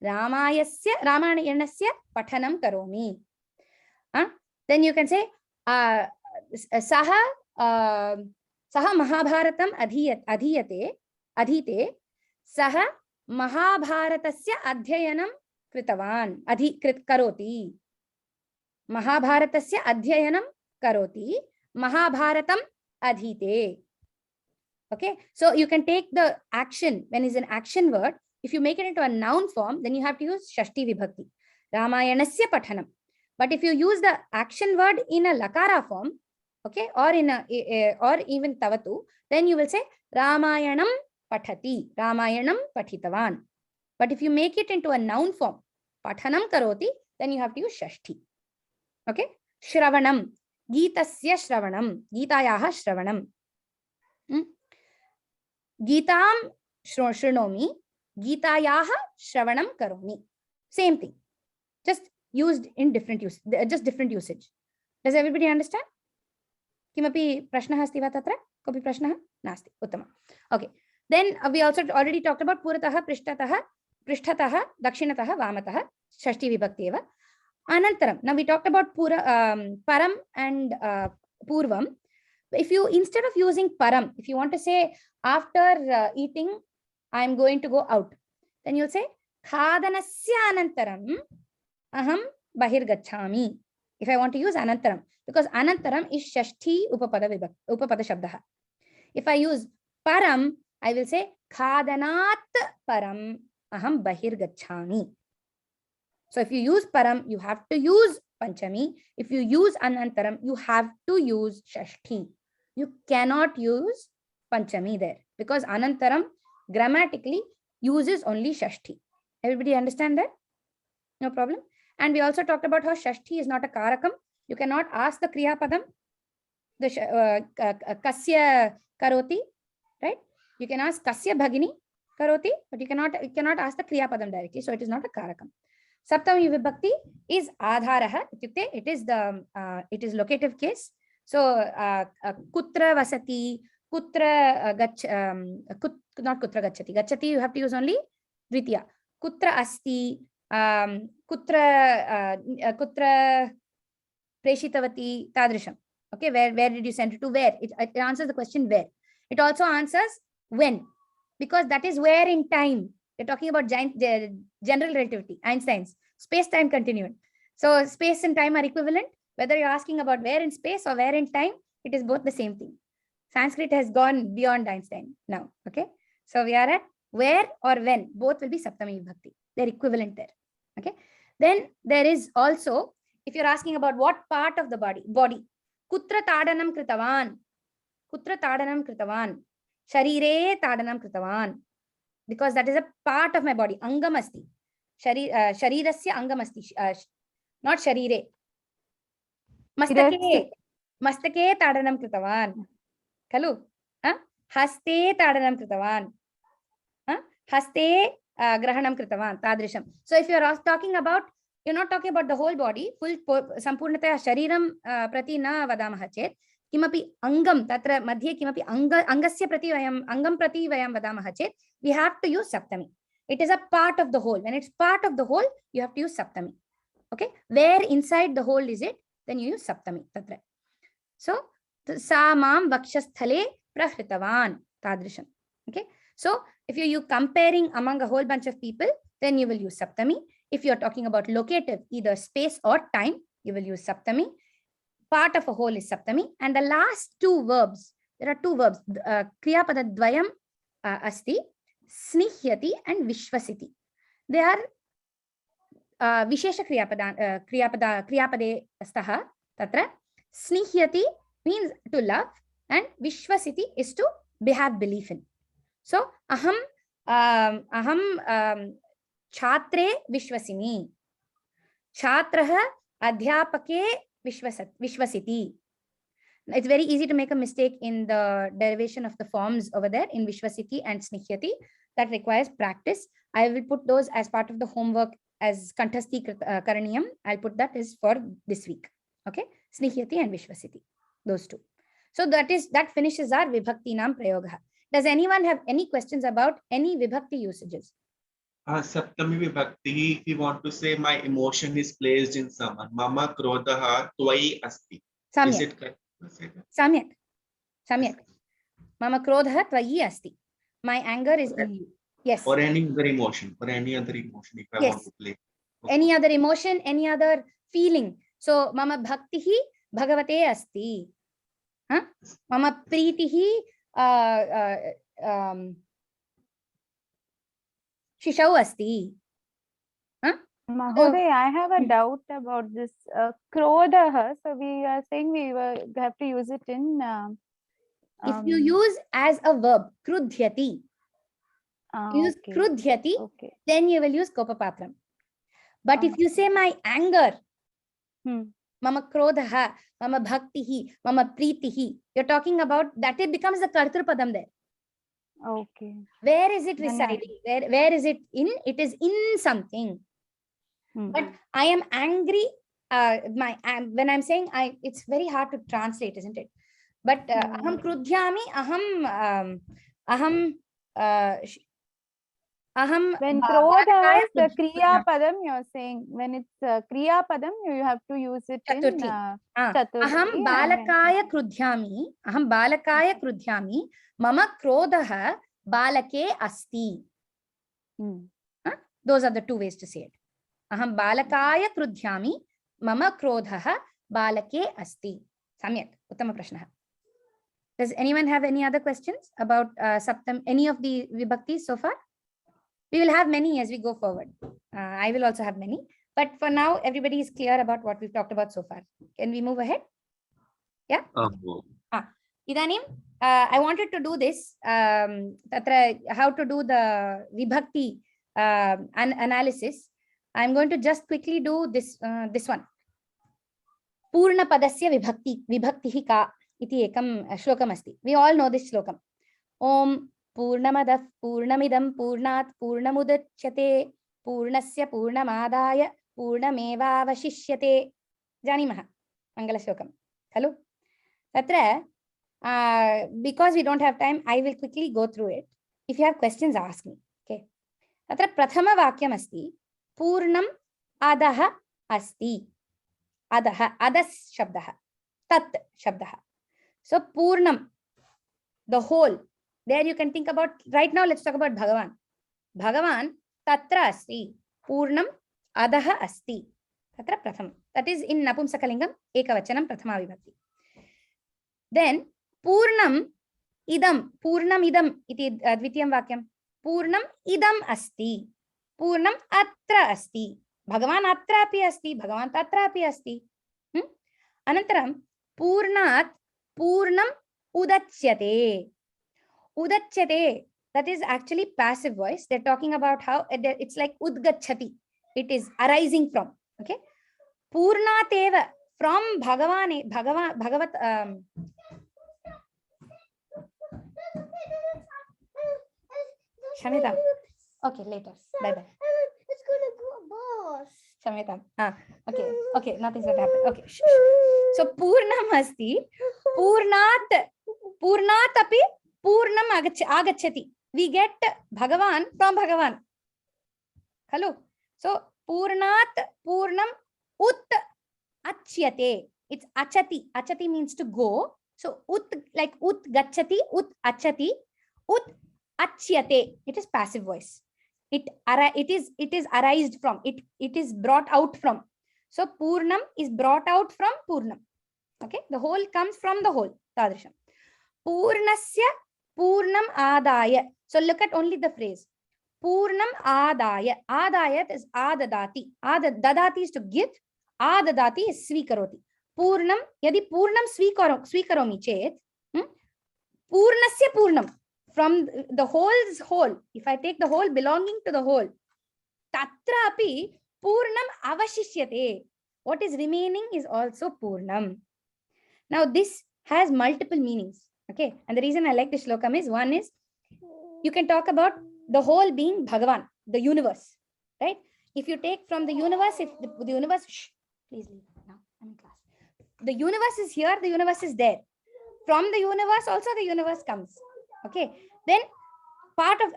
Ramayanasya pathanam karomi. Then you can say Saha Mahabharatam adhite. Saha Mahabharatasya adhyayanam kritavan. Karoti. Mahabharatasya adhyayanam karoti. Mahabharatam adhite. Okay, so you can take the action when it's an action word. If you make it into a noun form, then you have to use Shashti Vibhakti. Ramayanasya pathanam. But if you use the action word in a lakara form, okay, or in or even tavatu, then you will say Ramayanam pathati. Ramayanam pathitavan. But if you make it into a noun form, pathanam karoti, then you have to use Shashti. Okay, Shravanam. Gitasya Shravanam. Gitayaha Shravanam. Gitam Shrunomi. Gitayaha Shravanam Karomi. Same thing. Just used in different use. Just different usage. Does everybody understand? Kimapi prashnah asti va tatra? Kopi prashnah? Nasti. Uttama. Okay. Then we also already talked about Purataha, Prishtataha, Dakshinataha, Vamataha, Shashti Vibhakti eva. Anantaram. Now we talked about Param and Purvam. If you, instead of using Param, if you want to say after eating, I'm going to go out, then you'll say Khadanasya Anantaram Aham Bahir Gachami. If I want to use Anantaram, because Anantaram is Shashti Upapada Shabdaha. If I use Param, I will say Khadanat Param Aham Bahir Gachami. So if you use Param, you have to use Panchami. If you use Anantaram, you have to use Shashti. You cannot use Panchami there because Anantaram grammatically uses only Shashti. Everybody understand that? No problem. And we also talked about how Shashti is not a Karakam. You cannot ask the Kriya Padam, the Kasya Karoti, right? You can ask Kasya Bhagini Karoti, but you cannot ask the Kriya Padam directly. So it is not a Karakam. Saptami Vibhakti is Adharaha. It is the locative case. So Kutra Vasati, Kutra not Kutra Gachati. Gachati you have to use only Dvitiya. Kutra Asti, Kutra Preshitavati, Tadrisham. Okay, where did you send it to? Where? It answers the question where. It also answers when, because that is where in time. We're talking about general relativity, Einstein's space-time continuum. So space and time are equivalent. Whether you're asking about where in space or where in time, it is both the same thing. Sanskrit has gone beyond Einstein now. Okay, so we are at where or when. Both will be Saptami Vibhakti. They're equivalent there. Okay. Then there is also, if you're asking about what part of the body, Kutra Tadanam Kritavan. Kutra Tadanam Kritavan. Sharire Tadanam Kritavan. Because that is a part of my body. Angam asti. Sharirasya angam asti. Not sharire. Mastake tadanam kritavan. Kalu? Haste tadanam kritavan. Haste grahanam kritavan. Tadrisham. So if you're talking about, you're not talking about the whole body, full sampurnataya shariram prati na vadamah chet. Kimapi angam tatra madhye kimapi angasya prati vayam angam prati vayam vadamah chet. We have to use Saptami. It is a part of the whole. When it's part of the whole, you have to use saptami. Okay, where inside the whole is it, then you use saptami. Tatra. So sa mam vakshasthale prahritavan tadrisham. Okay, so if you comparing among a whole bunch of people, then you will use saptami. If you're talking about locative, either space or time, you will use saptami. Part of a whole is saptami. And the last two verbs, there are two verbs, kriyapada dvayam asti, snihyati and vishvasiti. They are vishesha kriyapade staha tatra. Snihyati means to love, and vishvasiti is to have belief in. So aham chhatre vishvasini, chhatraha adhyapake vishvasiti. It's very easy to make a mistake in the derivation of the forms over there in vishvasiti and snihyati. That requires practice. I will put those as part of the homework as kanthasthi karaniyam. I'll put that as for this week. Okay, snihyati and vishvasiti, those two. So that finishes our vibhakti nam prayoga. Does anyone have any questions about any vibhakti usages? Saptami vibhakti, if you want to say my emotion is placed in someone, mama krodha tvai asti. Samyak. Is it correct? Samyak. Mama krodha tvai asti. My anger is in you. Yes. Or any other emotion. If I want to play. Okay. Any other emotion, any other feeling. So mama bhaktihi bhagavate asti. Huh? Mama pritihi shishau asti. Huh? Mahoday, I have a doubt about this krodha. So we are saying we have to use it in. If you use as a verb, krudhyati, use krudhyati, then you will use kopapatram. But if you say my anger, mama krodha, mama bhaktihi, mama pritihi, you're talking about that, it becomes the kartrupadam there. Okay. Where is it residing? Where is it in? It is in something. But I am angry. When I'm saying it's very hard to translate, isn't it? But aham krudhyami, when krodha is the kriya padam, you're saying when it's kriya padam, you have to use it Chaturthi. in Chaturthi. Aham balakaya krudhyami, mama krodha balake asti. Those are the two ways to say it. Aham balakaya krudhyami, mama krodha balake asti. Samyak. Uttama prashnaha. Does anyone have any other questions about any of the vibhaktis so far? We will have many as we go forward. I will also have many. But for now, everybody is clear about what we've talked about so far. Can we move ahead? Yeah? Idanim, I wanted to do this, how to do the vibhakti analysis. I'm going to just quickly do this one. Purna padasya vibhaktihi ka iti ekam shlokam asti. We all know this shlokam. Om Purnamadah Purnamidam Purnat Purnamudachyate Purnasya Purnamadaya Purnameva Vashishyate. Janimaha. Mangala Shlokam. Hello. Tatra, because we don't have time, I will quickly go through it. If you have questions, ask me. Okay. Tatra prathama vakyam asti. Purnam adaha asti. Adaha. Adas shabdaha. Tat shabdaha. So Purnam, the whole. There you can think about, right now let's talk about Bhagavan. Bhagavan tatra asti. Purnam adaha asti. Tatra pratham. That is in Napumsakalingam, ekavachanam prathama vibhakti. Then Purnam idam iti dvitiyam vakyam. Purnam idam asti. Purnam atra asti. Bhagavan atra api asti. Bhagavan tatra api asti. Anantaram Purnat Purnam udachyate. Udachyate, that is actually passive voice. They're talking about how it's like udgachati. It is arising from. Okay. Purnateva, from Bhagavat. Shamita. Okay, later. Bye-bye. It's gonna go, boss. Shamita. Okay, nothing's gonna happen. Okay. So Purnam asti. Purnat api Purnam agachati. We get Bhagavan from Bhagavan. Khalu? So purnat purnam ut achyate. It's achati. Achati means to go. So ut, like ut gachati, ut achati, ut achyate. It is passive voice. It is arised from. It is brought out from. So purnam is brought out from purnam. Okay, the whole comes from the whole. Tadrisham. Purnasya purnam adaya. So look at only the phrase. Purnam adaya. Adaya is adadati. Dadati is to give. Adadati is svikaroti. Purnam, yadi purnam svikaromi chet. Purnasya purnam. From the whole's whole. If I take the whole belonging to the whole. Tatra api purnam avashishyate. What is remaining is also purnam. Now this has multiple meanings. Okay. And the reason I like this shlokam is, one is, you can talk about the whole being Bhagavan, the universe. Right? If you take from the universe, if the universe, shh, please leave now. I'm in class. The universe is here, the universe is there. From the universe also the universe comes. Okay. Then part of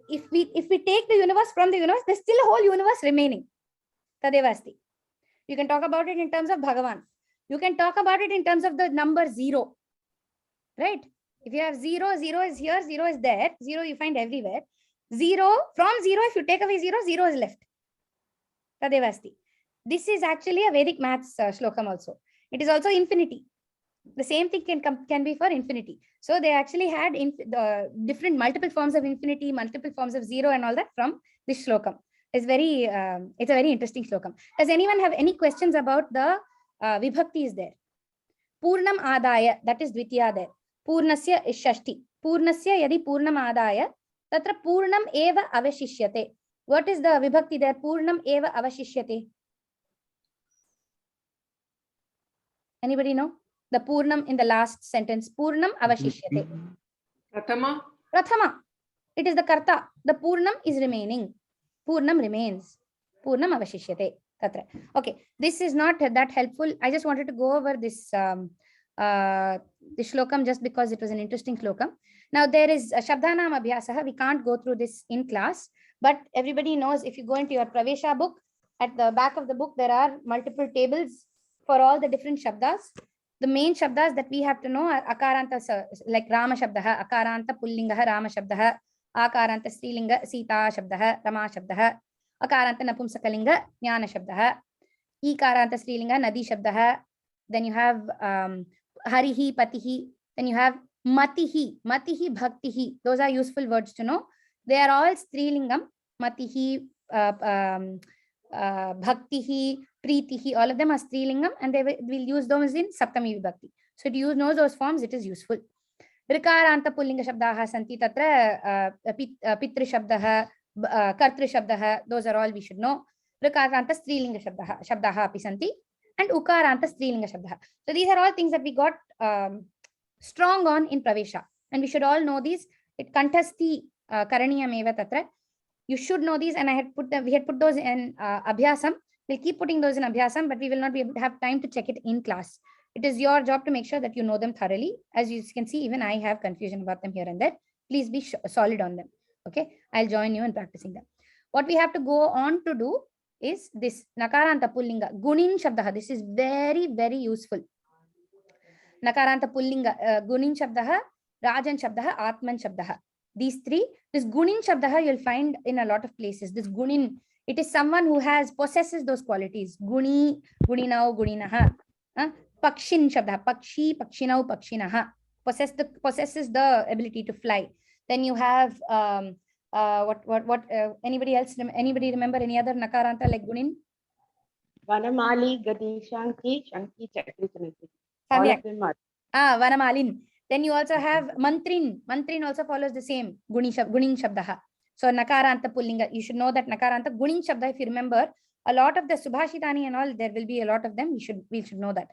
if we take the universe from the universe, there's still a whole universe remaining. Tadevasti. You can talk about it in terms of Bhagavan. You can talk about it in terms of the number 0. Right? If you have 0, 0 is here, 0 is there. 0 you find everywhere. 0, from 0, if you take away 0, 0 is left. Tadevasti. This is actually a Vedic maths shlokam also. It is also infinity. The same thing can be for infinity. So they actually had different multiple forms of infinity, multiple forms of 0 and all that from this shlokam. It's a very interesting shlokam. Does anyone have any questions about the vibhakti is there? Purnam adaya, that is dvitiya there. Purnasya is shashti. Purnasya yadi purnam adaya, tatra purnam eva avashishyate. What is the vibhakti there? Purnam eva avashishyate. Anybody know? The purnam in the last sentence. Purnam avashishyate. Prathama. Prathama. It is the karta. The purnam is remaining. Purnam remains. Purnam avashishyate. Tatra. Okay. This is not that helpful. I just wanted to go over this shlokam just because it was an interesting shlokam. Now there is a Shabdanam Abhyasaha. We can't go through this in class, but everybody knows if you go into your Pravesha book, at the back of the book, there are multiple tables for all the different Shabdas. The main Shabdas that we have to know are Akaranta, like Rama Shabdaha, Akaranta Pullingaha, Rama Shabdaha, Akaranta Strilinga, Sita Shabdaha, Rama Shabdaha, Akaranta Napumsakalinga, Jnana Shabdaha, Ikaranta Strilinga, Nadi Shabdaha. Then you have Harihi, Patihi. Then you have Matihi, Matihi, Bhaktihi. Those are useful words to know. They are all Strilingam, Matihi, Bhaktihi, Preetihi, all of them are Strilingam, and they will use those in Saptami Vibhakti. So to use know those forms, it is useful. Rikaranta Pullinga Shabdaha Santi Tatra Pitri Shabdaha, Kartri Shabdaha, those are all we should know. Rikaranta Strilinga Shabdaha Api Santi, and Ukaranta Strilinga Shabdaha. So these are all things that we got strong on in Pravesha, and we should all know these. It Kantasti Karaniyam Eva Tatra. You should know these, and we had put those in Abhyasam. We'll keep putting those in Abhyasam, but we will not be able to have time to check it in class. It is your job to make sure that you know them thoroughly. As you can see, even I have confusion about them here and there. Please be solid on them. Okay, I'll join you in practicing them. What we have to go on to do is this Nakaranta Pullinga, Gunin Shabdaha. This is very, very useful. Nakaranta Pullinga, Gunin Shabdaha, Rajan Shabdaha, Atman Shabdaha. These three, this Gunin Shabdaha you'll find in a lot of places. This Gunin, it is someone who possesses those qualities. Guni, Guninau, Guninaha. Pakshin Shabdaha, Pakshi, Pakshinau, Pakshinaha. Possesses the ability to fly. Then you have anybody else? Anybody remember any other Nakaranta like Gunin? Vanamali, Gadi, Shanti, Chaturthi. Vanamalin. Then you also have Mantrin. Mantrin also follows the same. Gunin Shabdaha. So Nakaranta Pullinga. You should know that Nakaranta Gunin Shabda, if you remember, a lot of the Subhashitani and all, there will be a lot of them. We should know that.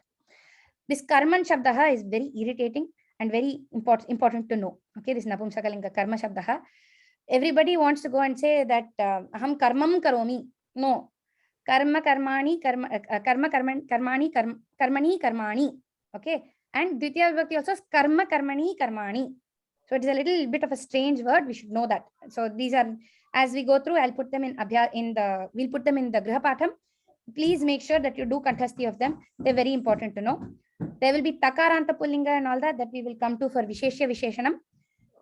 This Karman Shabdaha is very irritating and very important to know. Okay, this Napumsakalinga Karma Shabdaha. Everybody wants to go and say that Aham Karmam Karomi. No. Karma Karmani, Karmani Karmani. Okay. And Dvitiya Vibhakti also is Karma Karmani Karmani. So it is a little bit of a strange word. We should know that. So these are As we go through, I'll put them we'll put them in the Griha Patham. Please make sure that you do Kanthasthi of them. They're very important to know. There will be Takaranta Pullinga and all that we will come to for Visheshya Visheshanam.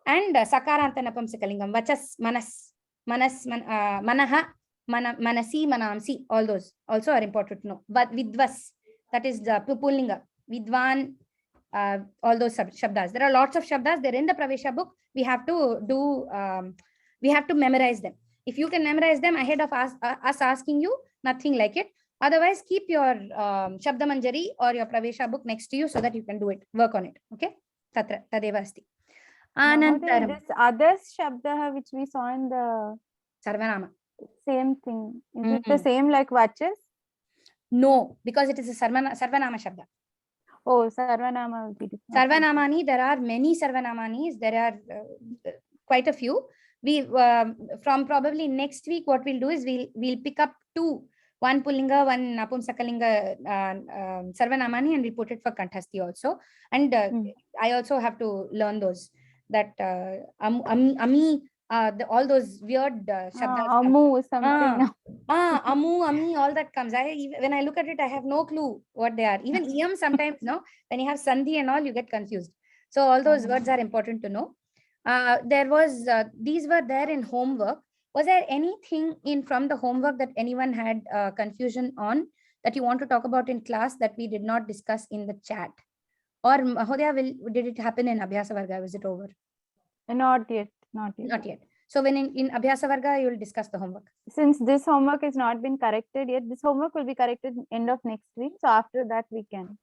And Sakaranta Napamsakalingam, Vachas, Manas, Manaha, Manasi, Manamsi, all those also are important to know. But Vidvas, that is the Pullinga, Vidvan, all those shabdas. There are lots of shabdas. They're in the Pravesha book. We have to do, we have to memorize them. If you can memorize them ahead of us asking you, nothing like it. Otherwise, keep your Shabda Manjari or your Pravesha book next to you so that you can do it, work on it. Okay? Tatra, Tadeva Asti. Mahoday, this others Shabda which we saw in the Sarvanama. Same thing. Is it the same like Vachas? No, because it is a Sarvanama Shabda. Oh, Sarvanama will be different. Sarvanamani, there are many Sarvanamanis. There are quite a few. We from probably next week, what we'll do is we'll pick up two. One Pullinga, one Napumsakalinga Sarvanamani, and we'll put it for Kanthasthi also. And I also have to learn those. That Ami, all those weird shabdas. Amu, something. Amu, Ami, all that comes. When I look at it, I have no clue what they are. Even Iyam sometimes, no, when you have Sandhi and all, you get confused. So all those words are important to know. These were there in homework. Was there anything from the homework that anyone had confusion on that you want to talk about in class that we did not discuss in the chat? Or Mahodaya, did it happen in Abhyasa Varga? Was it over? Not yet. So when in Abhyasa Varga, you will discuss the homework. Since this homework has not been corrected yet, this homework will be corrected end of next week. So after that, we can.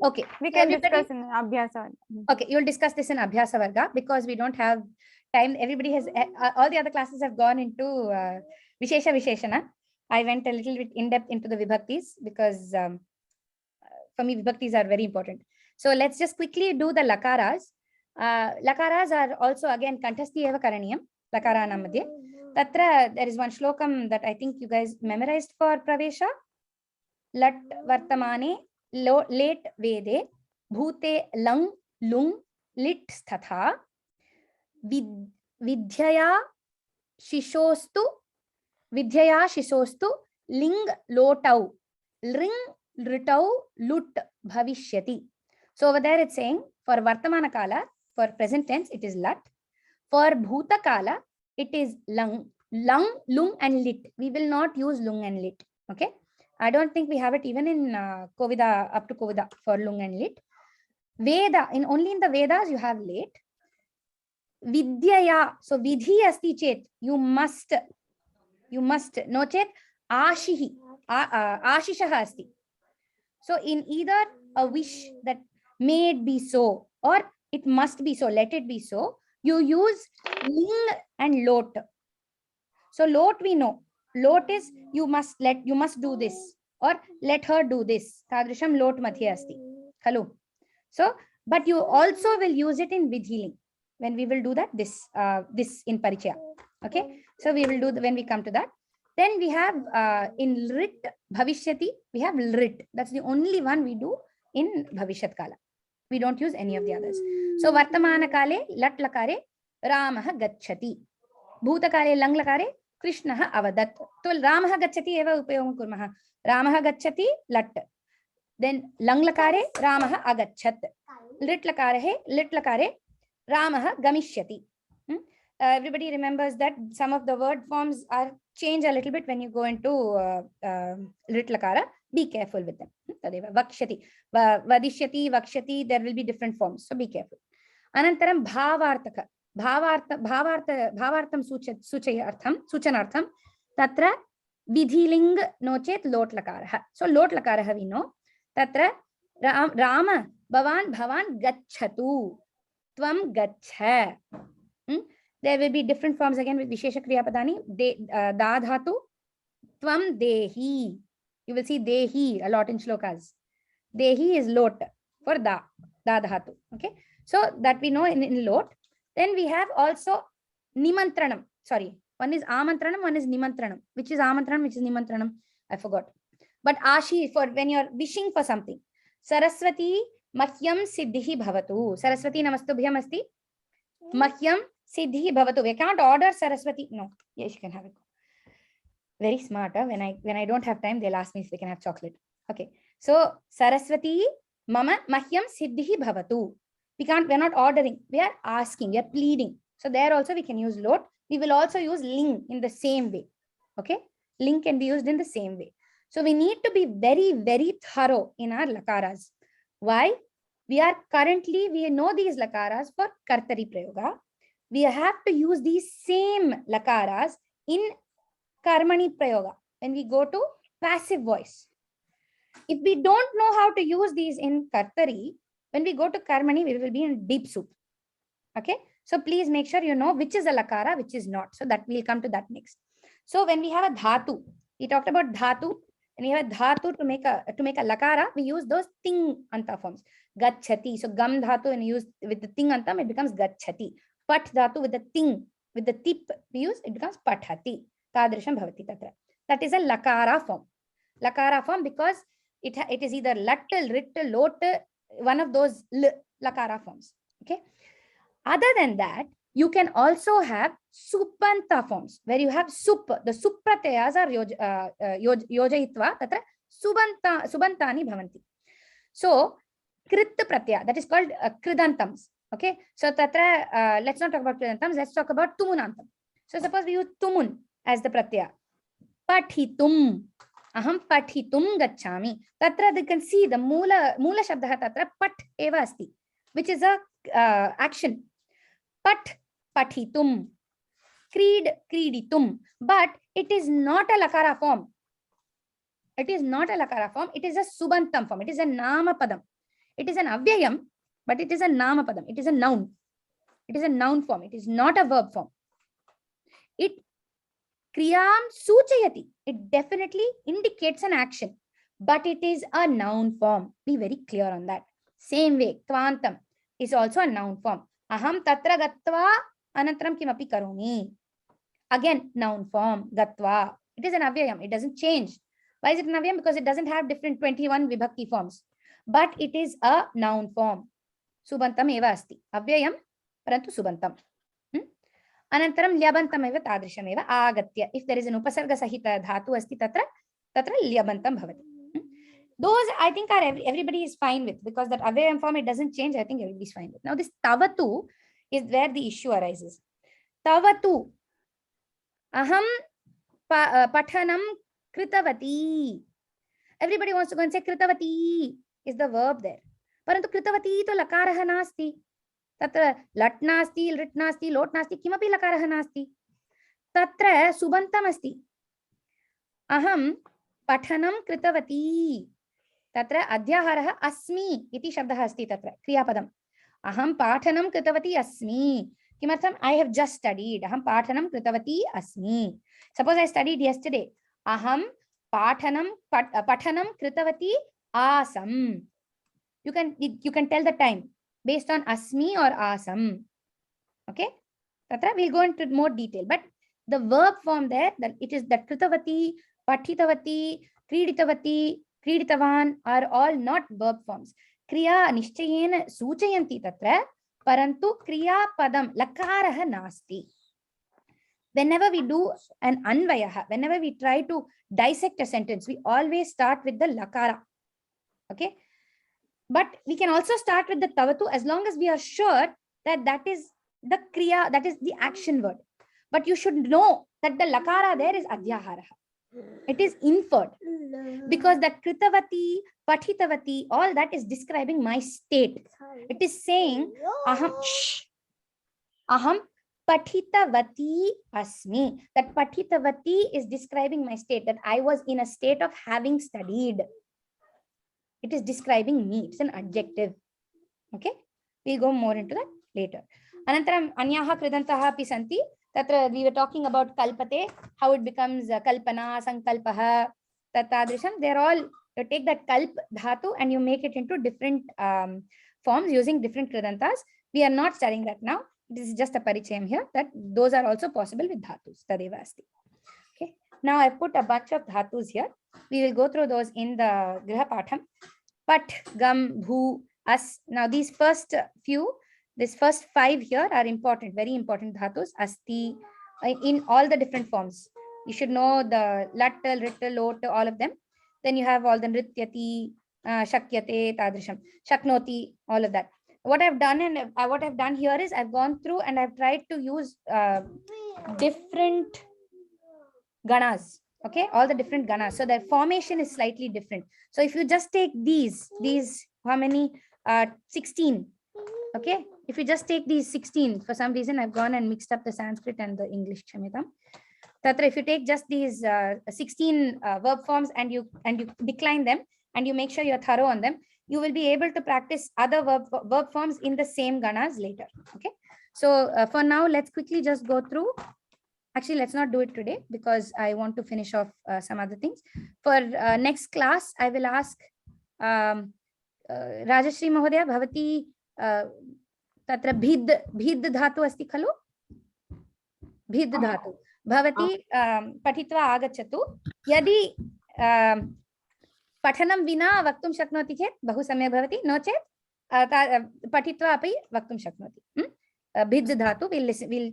Okay. We can discuss in Abhyasa Varga. Okay, you will discuss this in Abhyasa Varga because we don't have time. Everybody has, all the other classes have gone into Vishesha Visheshana. I went a little bit in depth into the Vibhaktis because for me, Vibhaktis are very important. So let's just quickly do the Lakaras. Lakaras are also again Kanthasthi eva Karaniyam, Lakarana Madhye. Tatra, there is one shlokam that I think you guys memorized for Pravesha. Lat Vartamane, late Vede, Bhute Lang, Lung, Lit Sthatha, Vidhyaya Shishostu, Ling Lotau, Ring Ritau Lut Bhavishyati. So over there it's saying for Vartamana Kala, for present tense, it is Lat. For Bhuta Kala, it is Lung, Lung and Lit. We will not use Lung and Lit. Okay. I don't think we have it even in Kovida, up to Kovida for Lung and Lit. Veda, only in the Vedas you have late. Vidyaya, so Vidhi asti chet, you must, no chet, Ashihi, Ashishaha asti. So in either a wish that may it be so, or it must be so, let it be so, you use Ling and Lot. So Lot we know. Lot is you must do this, or let her do this. Tadrisham Lot madhye asti. Hello. So, but you also will use it in Vidhiling. When we will do that, this in Parichaya. Okay. So we will do when we come to that. Then we have in Rit Bhavishyati, we have Rit. That's the only one we do in Bhavishyat Kala. We don't use any of the others. So Vartamana Kale, Lat Lakare, Ramaha Gacchati. Bhuta Kale, Lang Lakare, Krishnaha Avadat. So Ramaha Gacchati eva upayogam kurmaha. Ramaha Gacchati, Lat. Then Lang Lakare, Ramaha Agachat. Lit Lakare, Ramaha Gamishyati. Everybody remembers that some of the word forms are changed a little bit when you go into Lit Lakara. Be careful with them. Tadeva Vakshati, Vadishyati, Vakshati, there will be different forms. So be careful. Anantaram Bhavartaka. Bhavartam Suchanartham. Tatra Vidhiling nochet Lot Lakaraha. So Lot Lakaraha we know. Tatra Rama Bhavan Gacchatu. Tvam Gaccha. There will be different forms again with Vishesha Kriya Padani. Da Dhatu. Tvam Dehi. You will see Dehi a lot in shlokas. Dehi is Lot for Da Dhatu. Okay. So that we know in Lot. Then we have also Nimantranam. Sorry. One is Amantranam, one is Nimantranam. Which is Amantranam, which is Nimantranam? I forgot. But Ashi for when you are wishing for something. Saraswati Mahyam Siddhihi Bhavatu. Saraswati Namastubhyam Asti. Mahyam siddhi bhavatu. We can't order Saraswati. No, yes, you can have it. Very smart. Huh? When I don't have time, they'll ask me if they can have chocolate. Okay. So Saraswati mama mahyam siddhi bhavatu. We're not ordering. We are asking. We are pleading. So there also we can use lot. We will also use ling in the same way. Okay. Ling can be used in the same way. So we need to be very, very thorough in our lakaras. Why? We know these lakaras for kartari prayoga. We have to use these same lakaras in karmani prayoga when we go to passive voice. If we don't know how to use these in kartari, when we go to karmani, we will be in deep soup. Okay. So please make sure you know which is a lakara, which is not. So that we'll come to that next. So when we have a dhatu, we talked about dhatu. When we have a dhatu to make a lakara, we use those ting anta forms. Gachati. So gam dhatu, when you use with the ting antam, it becomes gachati. Pat dhatu with the ting, with the tip we use, it becomes pathati. Tadrisham bhavati tatra. That is a lakara form. Lakara form because it is either lattal, rittal, lot, one of those lakara forms. Okay. Other than that, you can also have supanta forms where you have sup. The supratayas are yojayitva tatra subantani bhavanti. So krit pratyaya, that is called kridantams. Okay. So tatra let's not talk about kridantams. Let's talk about tumunantam. So suppose we use tumun as the pratyaya. Pathitum. Aham pathitum gachami. Tatra you can see the mula shabdaha tatra pat eva asti, which is a action. Pat pathitum. Creed creeditum. But it is not a lakara form. It is not a lakara form. It is a subantam form. It is a nama padam. It is an avyayam, but it is a nama padam. It is a noun. It is a noun form. It is not a verb form. It kriyam suchayati. It definitely indicates an action, but it is a noun form. Be very clear on that. Same way, tvantam is also a noun form. Aham tatra gatva anantram kimapi karomi. Again, noun form, gatva. It is an avyayam. It doesn't change. Why is it an avyayam? Because it doesn't have different 21 vibhakti forms. But it is a noun form. Subantam eva asti. Avyayam, parantu subantam. Anantaram lyabantam eva tadrisham eva agatya. If there is an upasarga sahita dhatu asti tatra lyabantam bhavati. Those I think are everybody is fine with, because that avyayam form, it doesn't change. I think everybody is fine with. Now this tavatu is where the issue arises. Tavatu. Aham pathanam kritavati. Everybody wants to go and say kritavati is the verb there. Parantu kritavati to lakaraha nasti. Tatra lat nasti, rit nasti, lot nasti, kimapi lakaraha nasti. Tatra subantam asti. Aham pathanam kritavati. Tatra adhyaharaha asmi iti shabdaha asti tatra kriyapadam. Aham pathanam kritavati asmi. Kimartham? I have just studied. Aham pathanam kritavati asmi. Suppose I studied yesterday. Aham pathanam kritavati asam. You can tell the time based on asmi or asam. Okay. Tatra we'll go into more detail. But the verb form there, that it is that kritavati, pathitavati, kriditavati, kriditavan are all not verb forms. Kriya nishchayena suchayanti tatra, parantu kriya padam lakaraha nasti. Whenever we do an anvayaha, whenever we try to dissect a sentence, we always start with the lakara. Okay. But we can also start with the tavatu as long as we are sure that that is the kriya, that is the action word. But you should know that the lakara there is adhyaharaha. It is inferred, because that kritavati, pathitavati, all that is describing my state. It is saying aham pathitavati asmi. That pathitavati is describing my state, that I was in a state of having studied. It is describing me. It's an adjective. Okay. We'll go more into that later. Anantaram anyaha kridantaha api santi. Tatra we were talking about kalpate, how it becomes kalpana, sankalpaha, tatadrisham. They're all, you take that kalp dhatu and you make it into different forms using different kridantas. We are not studying that now. This is just a parichayam here, that those are also possible with dhatus. Tadeva asti. Okay. Now I put a bunch of dhatus here. We will go through those in the Griha Patham. Pat, gam, bhu, as. Now these first few, This first 5 here are important, very important dhatus. Asti, in all the different forms. You should know the lat, rit, lot, all of them. Then you have all the nrityati, shakyate, tadrisham, shaknoti, all of that. What I've done and what I've done here is I've gone through and I've tried to use different ganas. Okay, all the different ganas. So their formation is slightly different. So if you just take these, how many? 16. Okay, if you just take these 16, for some reason I've gone and mixed up the Sanskrit and the English. Kshamyatam. Tatra, if you take just these 16 verb forms and you decline them and you make sure you're thorough on them, you will be able to practice other verb forms in the same ganas later. Okay, so for now, let's quickly just go through. Actually, let's not do it today because I want to finish off some other things. For next class, I will ask Rajashri Mahodaya, Bhavati tatra bhid dhatu asti khalu? Bhid dhatu. Bhavati patitva agachatu. Yadi pathanam vina vaktum shaknoti chet bahu samyak bhavati, no chet patitva api vaktum shaknoti. Bhid dhatu,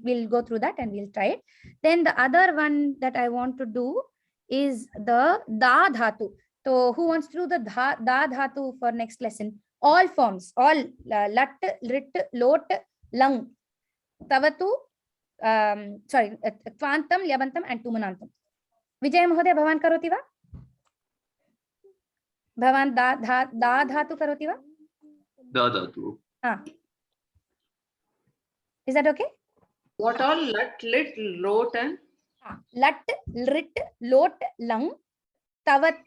we'll go through that and we'll try it. Then the other one that I want to do is the da dhatu. So who wants to do the da dhatu for next lesson? All forms, all lat, rit, lot, lang, tavatu, sorry, tvantam, lyabantam and tumanantam. Vijay Mahodaya, bhavan karoti va? Bhavan da dhatu karoti va? Da dhatu. Is that okay? What all? Lat, lit, lot and? Lat, rit, lot, lang, tavat,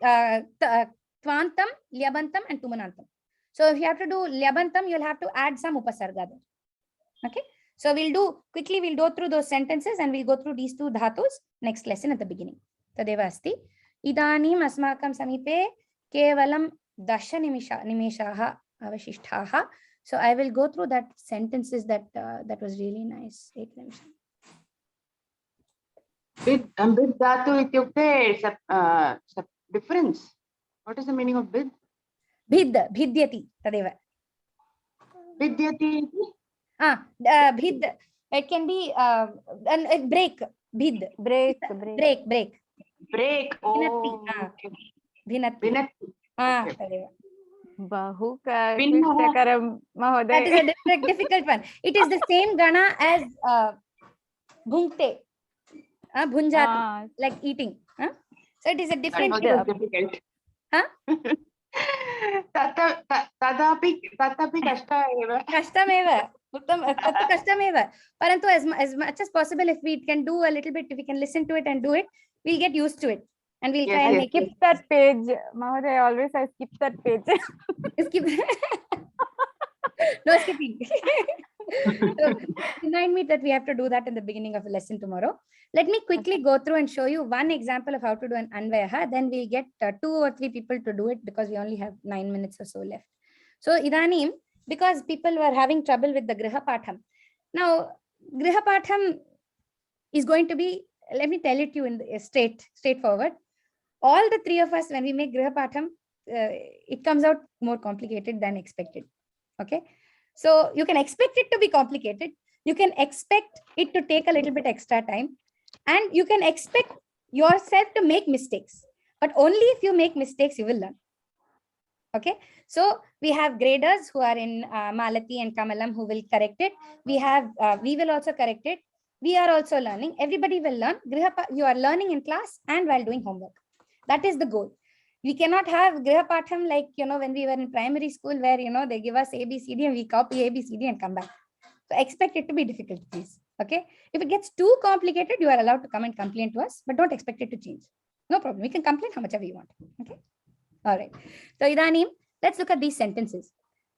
tvantam, lyabantam and tumanantam. So if you have to do lyabantam, you'll have to add some upasarga there. Okay. So we'll go through those sentences and we'll go through these two dhatus next lesson at the beginning. Tadeva asti. Idanim asmakam samipe kevalam dasha nimeshaha avashishtaha. So I will go through that sentences that was really nice. Bid dhatu ityukte difference. What is the meaning of bid? Bhidyati tadeva. Vidyati. Bhid. It can be break. Bhid. Break. Oh. Bhinati. Tadeva. Bahu klishakaram Mahodaya. That is a difficult one. It is the same gana as bhunkte, bhunjati, like eating. So it is a different. Difficult. Tadapi Kashtameva. Kashtameva. Parantu as much as possible, if we can do a little bit, if we can listen to it and do it, we'll get used to it. And we'll try and skip that page. Mahodaya always I skip that page. Skip. No skipping. So remind me that we have to do that in the beginning of the lesson tomorrow. Let me quickly go through and show you one example of how to do an Anvayaha. Then we'll get 2 or 3 people to do it because we only have 9 minutes or so left. So Idanim, because people were having trouble with the Griha Patham. Now, Griha Patham is going to be, let me tell it to you in the straightforward. All the 3 of us, when we make Griha Patham, it comes out more complicated than expected. Okay. So you can expect it to be complicated. You can expect it to take a little bit extra time. And you can expect yourself to make mistakes. But only if you make mistakes, you will learn. Okay. So we have graders who are in Malati and Kamalam who will correct it. We will also correct it. We are also learning. Everybody will learn. You are learning in class and while doing homework. That is the goal. We cannot have Griha Patham like, when we were in primary school where, they give us ABCD and we copy ABCD and come back. So expect it to be difficult, please. Okay. If it gets too complicated, you are allowed to come and complain to us, but don't expect it to change. No problem. We can complain how much ever you want. Okay. All right. So Idanim, let's look at these sentences.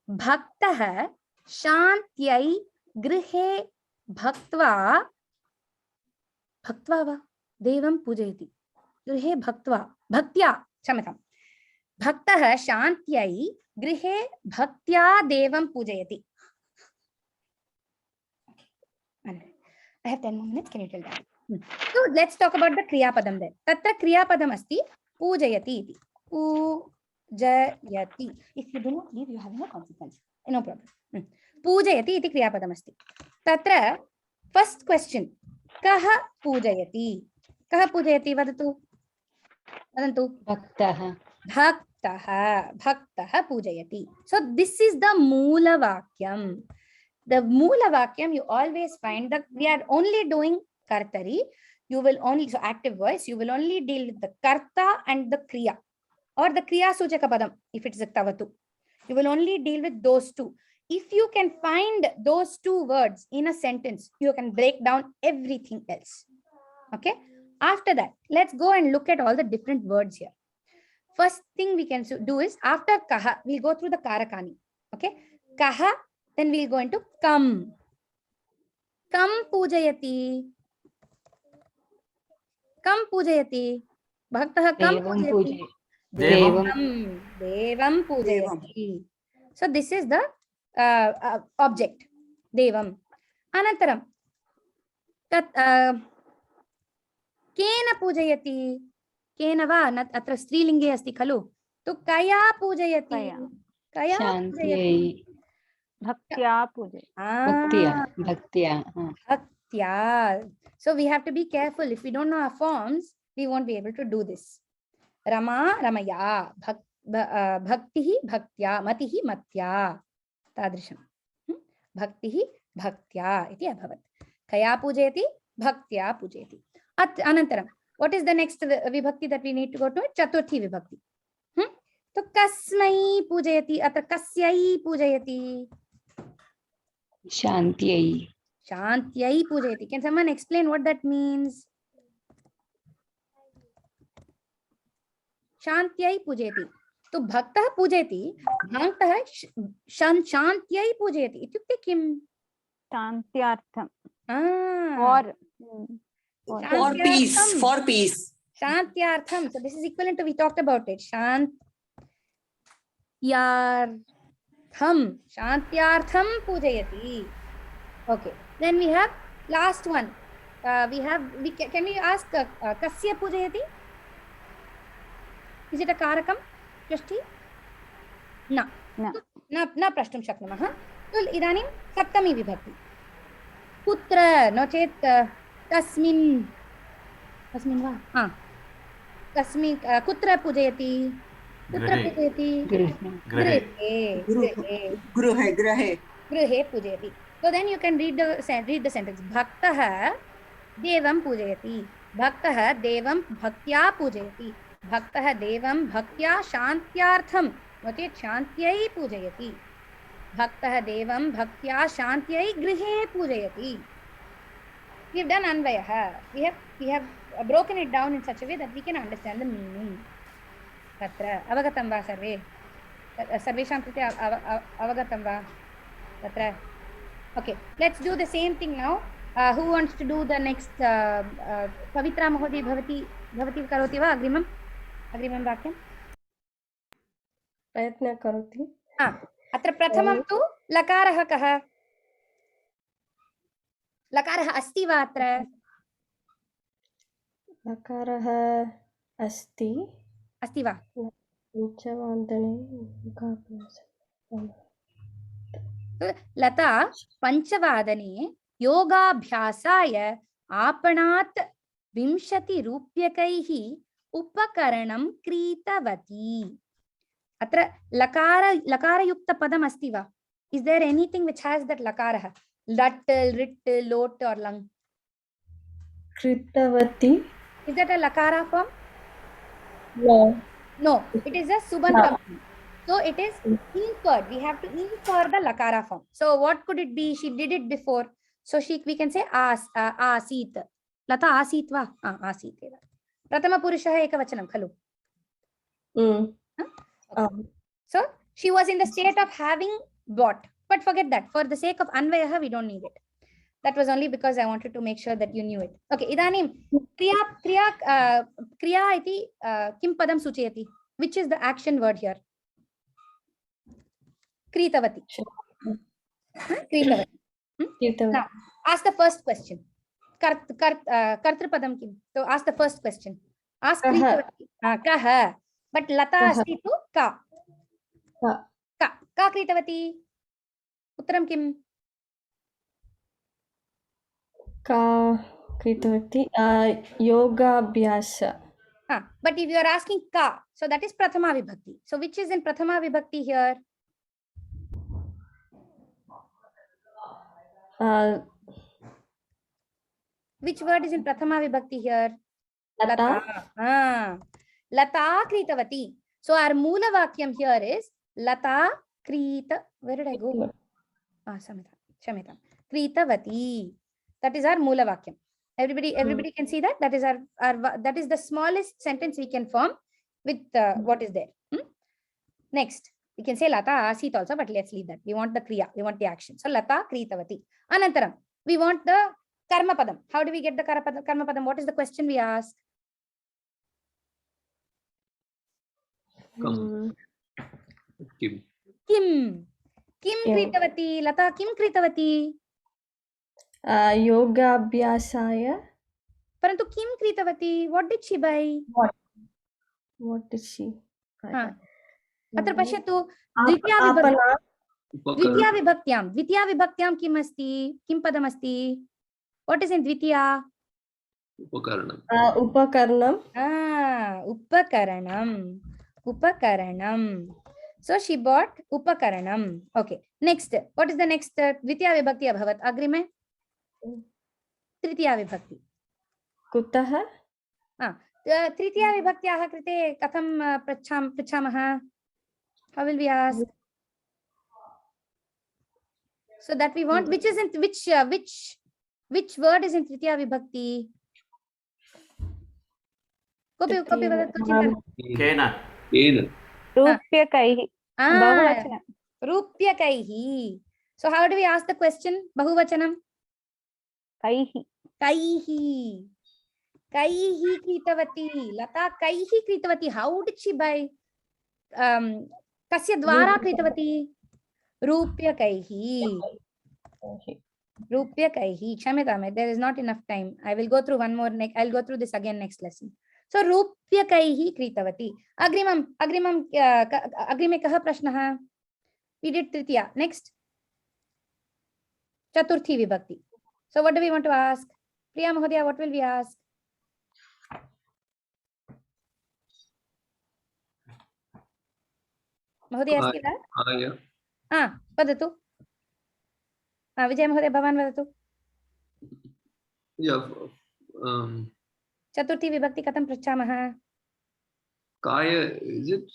Bhaktaha shantyai grihe bhaktva va devam pujayati. Grihe bhaktya क्षम्यतां भक्तः शान्त्यै गृहे भक्त्या देवं पूजयति. I have 10 more minutes. Can you tell that? So let's talk about the kriya padam there. Tatra kriya padam asti pujayati iti. Pujayati. If you do not leave, you are having a consequence. No problem. पूजयति इति क्रियापदमस्ति तत्र first question कः पूजयति वदतु भक्तः भक्तः पूजयति so this is the moola vakyam you always find that we are only doing kartari you will only so active voice you will only deal with the karta and the kriya or the kriya suchaka padam if it is a tavatu you will only deal with those two if you can find those two words in a sentence you can break down everything else okay after that let's go and look at all the different words here first thing we can do is after kaha we'll go through the karakani okay kaha then we'll go into kam pujayati bhaktah kam pujayati devam pujayati so this is the object devam anantaram kena pujayati केन वा अत्र स्त्रीलिंगे अस्ति खलु तो कया पूजयति भक्त्या भक्त्या so we have to be careful if we don't know our forms we won't be able to do this Rama रमया भक्तिः भक्त्या मतिः मत्या तादृशं भक्तिः भक्त्या इति अभवत् कया पूजयति भक्त्या पूजयति अनन्तरं what is the next vibhakti that we need to go to chaturthi vibhakti तो kasmai पूजयति अत्र कस्यै पूजयति शान्त्यै पूजयति can someone explain what that means शान्त्यै पूजयति तो भक्तः पूजयति भक्तः शान्त्यै पूजयति इत्युक्ते किं शान्त्यार्थं for peace Shantyartham. So this is equivalent to we talked about it. Shantyartham pujayati. Okay. Then we have last one. Can we ask kasya pujayati? Is it a karakam? Prashti? No. Na prashtum shaknamah. So idanim saptami vibhakti. Putra no chet तस्मिन् वा तस्मिन् कुत्र पूजयति गृहे पूजयति so then you can read the sentence भक्तः देवं पूजयति भक्तः देवं भक्त्या पूजयति भक्तः देवं भक्त्या शान्त्यार्थं नो चेत् शान्त्यै पूजयति भक्तः देवं भक्त्या शान्त्यै गृहे पूजयति we have done anvayah we have broken it down in such a way that we can understand the meaning tatra avagatam va sarvesham krite avagatam va tatra okay let's do the same thing now who wants to do the next pavitra mahodaya bhavati karoti va agrimam vakyam प्रयत्न करोति अत्र प्रथमं तु लकारः कः लकारः अस्ति वा अत्र लकारः अस्ति वा पञ्चवादने लता पञ्चवादने योगाभ्यासाय आपणात् 20 रूप्यकैः उपकरणं क्रीतवती अत्र लकारयुक्त पदम् अस्ति वा is there anything which has that lakarah lat rit lot or lang kritavati is that a lakara form no it is a subantam so it is inferred we have to infer the lakara form so what could it be she did it before so we can say asit lata asit va asit eva prathama purushah ekavachanam khalu so she was in the state of having bought but forget that for the sake of anvayah we don't need it that was only because I wanted to make sure that you knew it okay idanim kriya iti kim padam suchayati which is the action word here kritavati now ask the first question kartrupadam kim so ask the first question ask kritavati kah but lata asti tu ka kritavati उत्तरं किम्? का कृतवती योगाभ्यास. But if you are asking ka, so that is prathama vibhakti. So which is in prathama vibhakti here? Which word is in prathama vibhakti here? Lataa. Lataa kritavati. So our moola vakyam here is Lataa krita. Where did I go? Shamita. Kritavati. That is our moola vakyam. Everybody can see that. That is our that is the smallest sentence we can form with what is there. Next, we can say Lata asit also, but let's leave that. We want the kriya. We want the action. So Lata kritavati. Anantaram, we want the karma padam. How do we get the karma padam? What is the question we ask? Kim. Kim kritavati. Lata kim kritavati? Yogaabhyasaya. Parantu kim kritavati? What did she buy? What did she? अत्र पश्यतु द्वितीया द्वितीया विभक्त्यां किम् अस्ति? किं पदमस्ति? What is in द्वितीया? उपकरणं. So she bought उपकरणं. Okay. Next. What is the next? द्वितीया विभक्ति अभवत्. अग्रिमे तृतीया विभक्ति. कुतः? तृतीया विभक्त्याः कृते कथं पृच्छामः? How will we ask? So that we want which is in which word is in tritiya vibhakti? Kopi vadatu chintan. Kena. Rupyakaihi. Bahuvachanam. Rupyakaihi. So how do we ask the question? Bahuvachanam. Kaihi. Kaihi kritavati. Lata kaihi kritavati. How did she buy? Kasya dvara kritavati? Rupyakaihi. Kshamyatame, there is not enough time. I will go through one more. I'll go through this again next lesson. So Rupyakaihi kritavati. Agrime kaha prashnah? We did tritiya. Next. Chaturthi Vibhakti. So what do we want to ask? Priya Mahodaya, what will we ask? Mahodaya अस्ति वा? वदतु. विजय महोदय भवान् वदतु. चतुर्थी विभक्ति कथं पृच्छामः? काय is it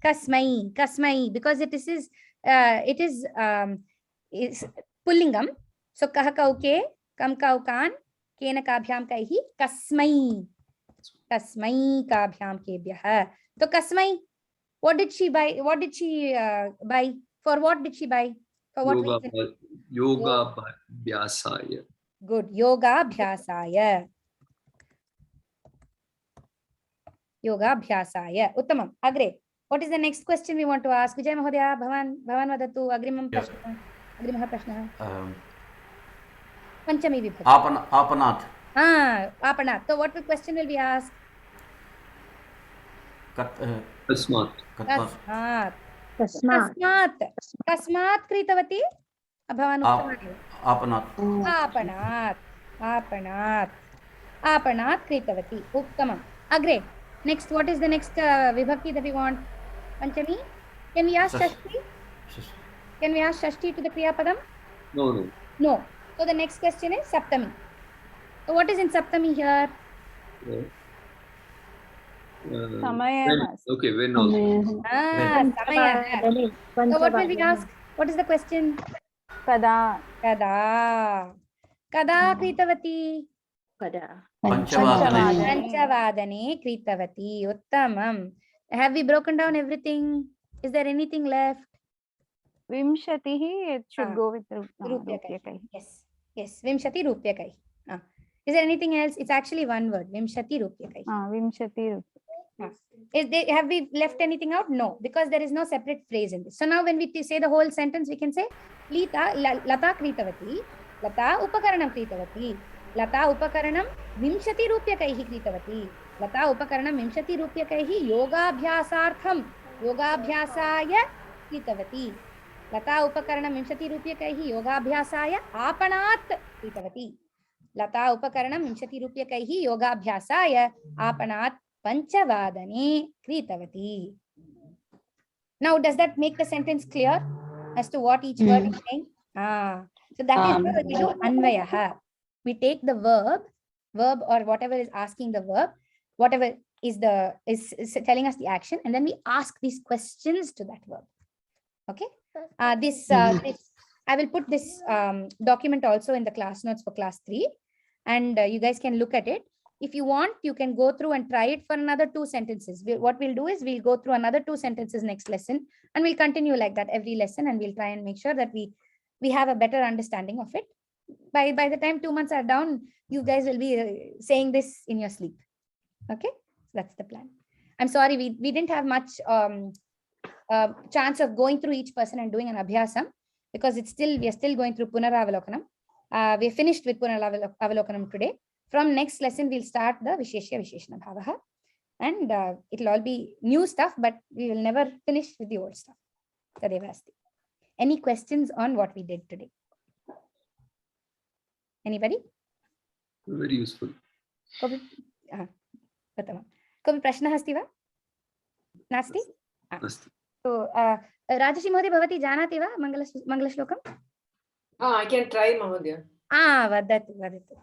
kasmai because it is pullingam. So kah kauke kam kaukan kena kabhyam kaihi kasmai kabhyam kebhyah. So kasmai, what did she buy? What did she buy? For what did she buy? For what reason? Yoga Bhyasaya. Good. Yoga Bhyasaya. Uttamam. Agre. What is the next question we want to ask? Vijay Mahodaya, Bhavan vadatu. Agrimah prashnah. Panchami vibhakti. Apanat. Apanat. So what question will we ask? Kasmat kritavati. Bhavan Apanat kritavati. Uttamam. Agre. Next, what is the next vibhakti that we want? Panchami. Can we ask Shashti? Can we ask Shashti to the Kriya Padam? No. So the next question is Saptami. So what is in Saptami here? Samaya. Okay, when also. Samaya. So what will we ask? What is the question? Kada kritavati. Panchavadane kritavati. Uttamam. Have we broken down everything? Is there anything left? Vimshatihi, it should go with Rupyakai. Yes. Vimshati Rupyakai. Is there anything else? It's actually one word. Vimshati Rupyakai. Vimshati Rupyakai. Have we left anything out? No, because there is no separate phrase in this. So now when we say the whole sentence, we can say Lata kritavati. Lata upakaranam kritavati. Lata upakaranam vimshati rupyakaihi kritavati. Lata upakaranam vimshati rupyakaihi yoga abhyasartham. Yoga abhyasaya क्रीतवती लता उपकरणं 20 रूप्यकैः योगाभ्यासाय आपणात् क्रीतवती लता उपकरणं 20 रूप्यकैः योगाभ्यासाय आपणात् 5 वादने क्रीतवती. Now does that make the sentence clear as to what each word is saying? So that is where we do anvayah. We take the verb or whatever is asking the verb, whatever is telling us the action, and then we ask these questions to that verb. Okay. This I will put this document also in the class notes for class 3, and you guys can look at it. If you want, you can go through and try it for another 2 sentences. What we'll do is we'll go through another 2 sentences next lesson, and we'll continue like that every lesson, and we'll try and make sure that we have a better understanding of it. By the time 2 months are down, you guys will be saying this in your sleep. Okay, so that's the plan. I'm sorry we didn't have much chance of going through each person and doing an abhyasam, because we are still going through Punaravalokkanam. We are finished with Punaravalokkanam today. From next lesson, we'll start the Visheshya Visheshana Bhavaha, and it'll all be new stuff, but we will never finish with the old stuff. Tadevasti. Any questions on what we did today? Anybody? Very useful. Kopi prashna asti va? Nasti? So, Rajashi Mahodaya bhavati janati va Mangalashlokam? I can try, Mahodaya. Vadatu.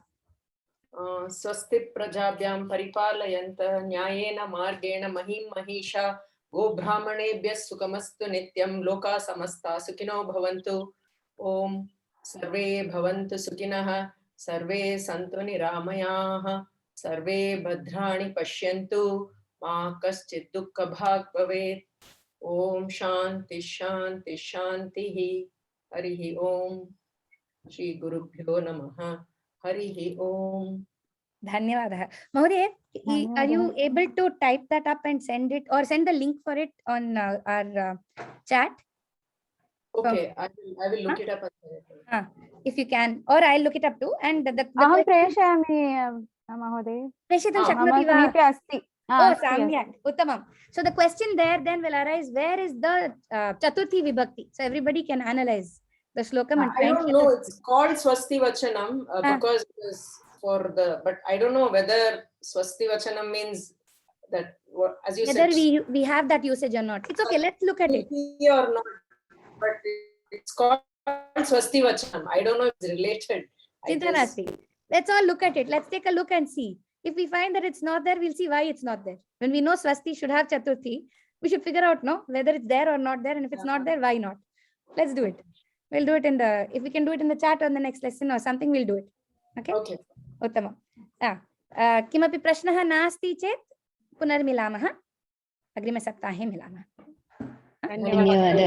स्वस्ति प्रजाभ्यां परिपालयन्तः न्यायेन मार्गेण महीं महिषा गोब्राह्मणेभ्यः सुखमस्तु नित्यं लोकाः समस्ताः सुखिनो भवन्तु. ओम सर्वे भवन्तु सुखिनः सर्वे सन्तु निरामयाः सर्वे भद्राणि पश्यन्तु मा कश्चित् दुःखभाग् भवेत्. ओम शांति शांति शांतिः. हरिः ओम. श्री गुरुभ्यो नमः. Harihi Om. Dhanyavadah. Mahodaya, are you able to type that up and send it, or send the link for it on our chat? Okay, I will look it up. If you can, or I'll look it up too. And Aham preshayami, Mahodaya. Preshitam shaknoti va? Asti. Oh, samyak. Uttamam. So the question there then will arise, where is the Chaturthi Vibhakti? So everybody can analyze the shlokam and I don't know, it's called Swasti Vachanam because it is for the, but I don't know whether Swasti Vachanam means that, as you whether said, we have that usage or not. It's okay, let's look at it. Or not, but it's called Swasti Vachanam. I don't know if it's related. Let's all look at it. Let's take a look and see. If we find that it's not there, we'll see why it's not there. When we know Swasti should have Chaturthi, we should figure out whether it's there or not there, and if it's not there, why not? Let's do it. We'll do it if we can do it in the chat on the next lesson or something, we'll do it. Okay? Okay. Uttama. Kimapi prashnaha nasti chet punarmilamah. Agrima saptahe milamah. धन्यवादः.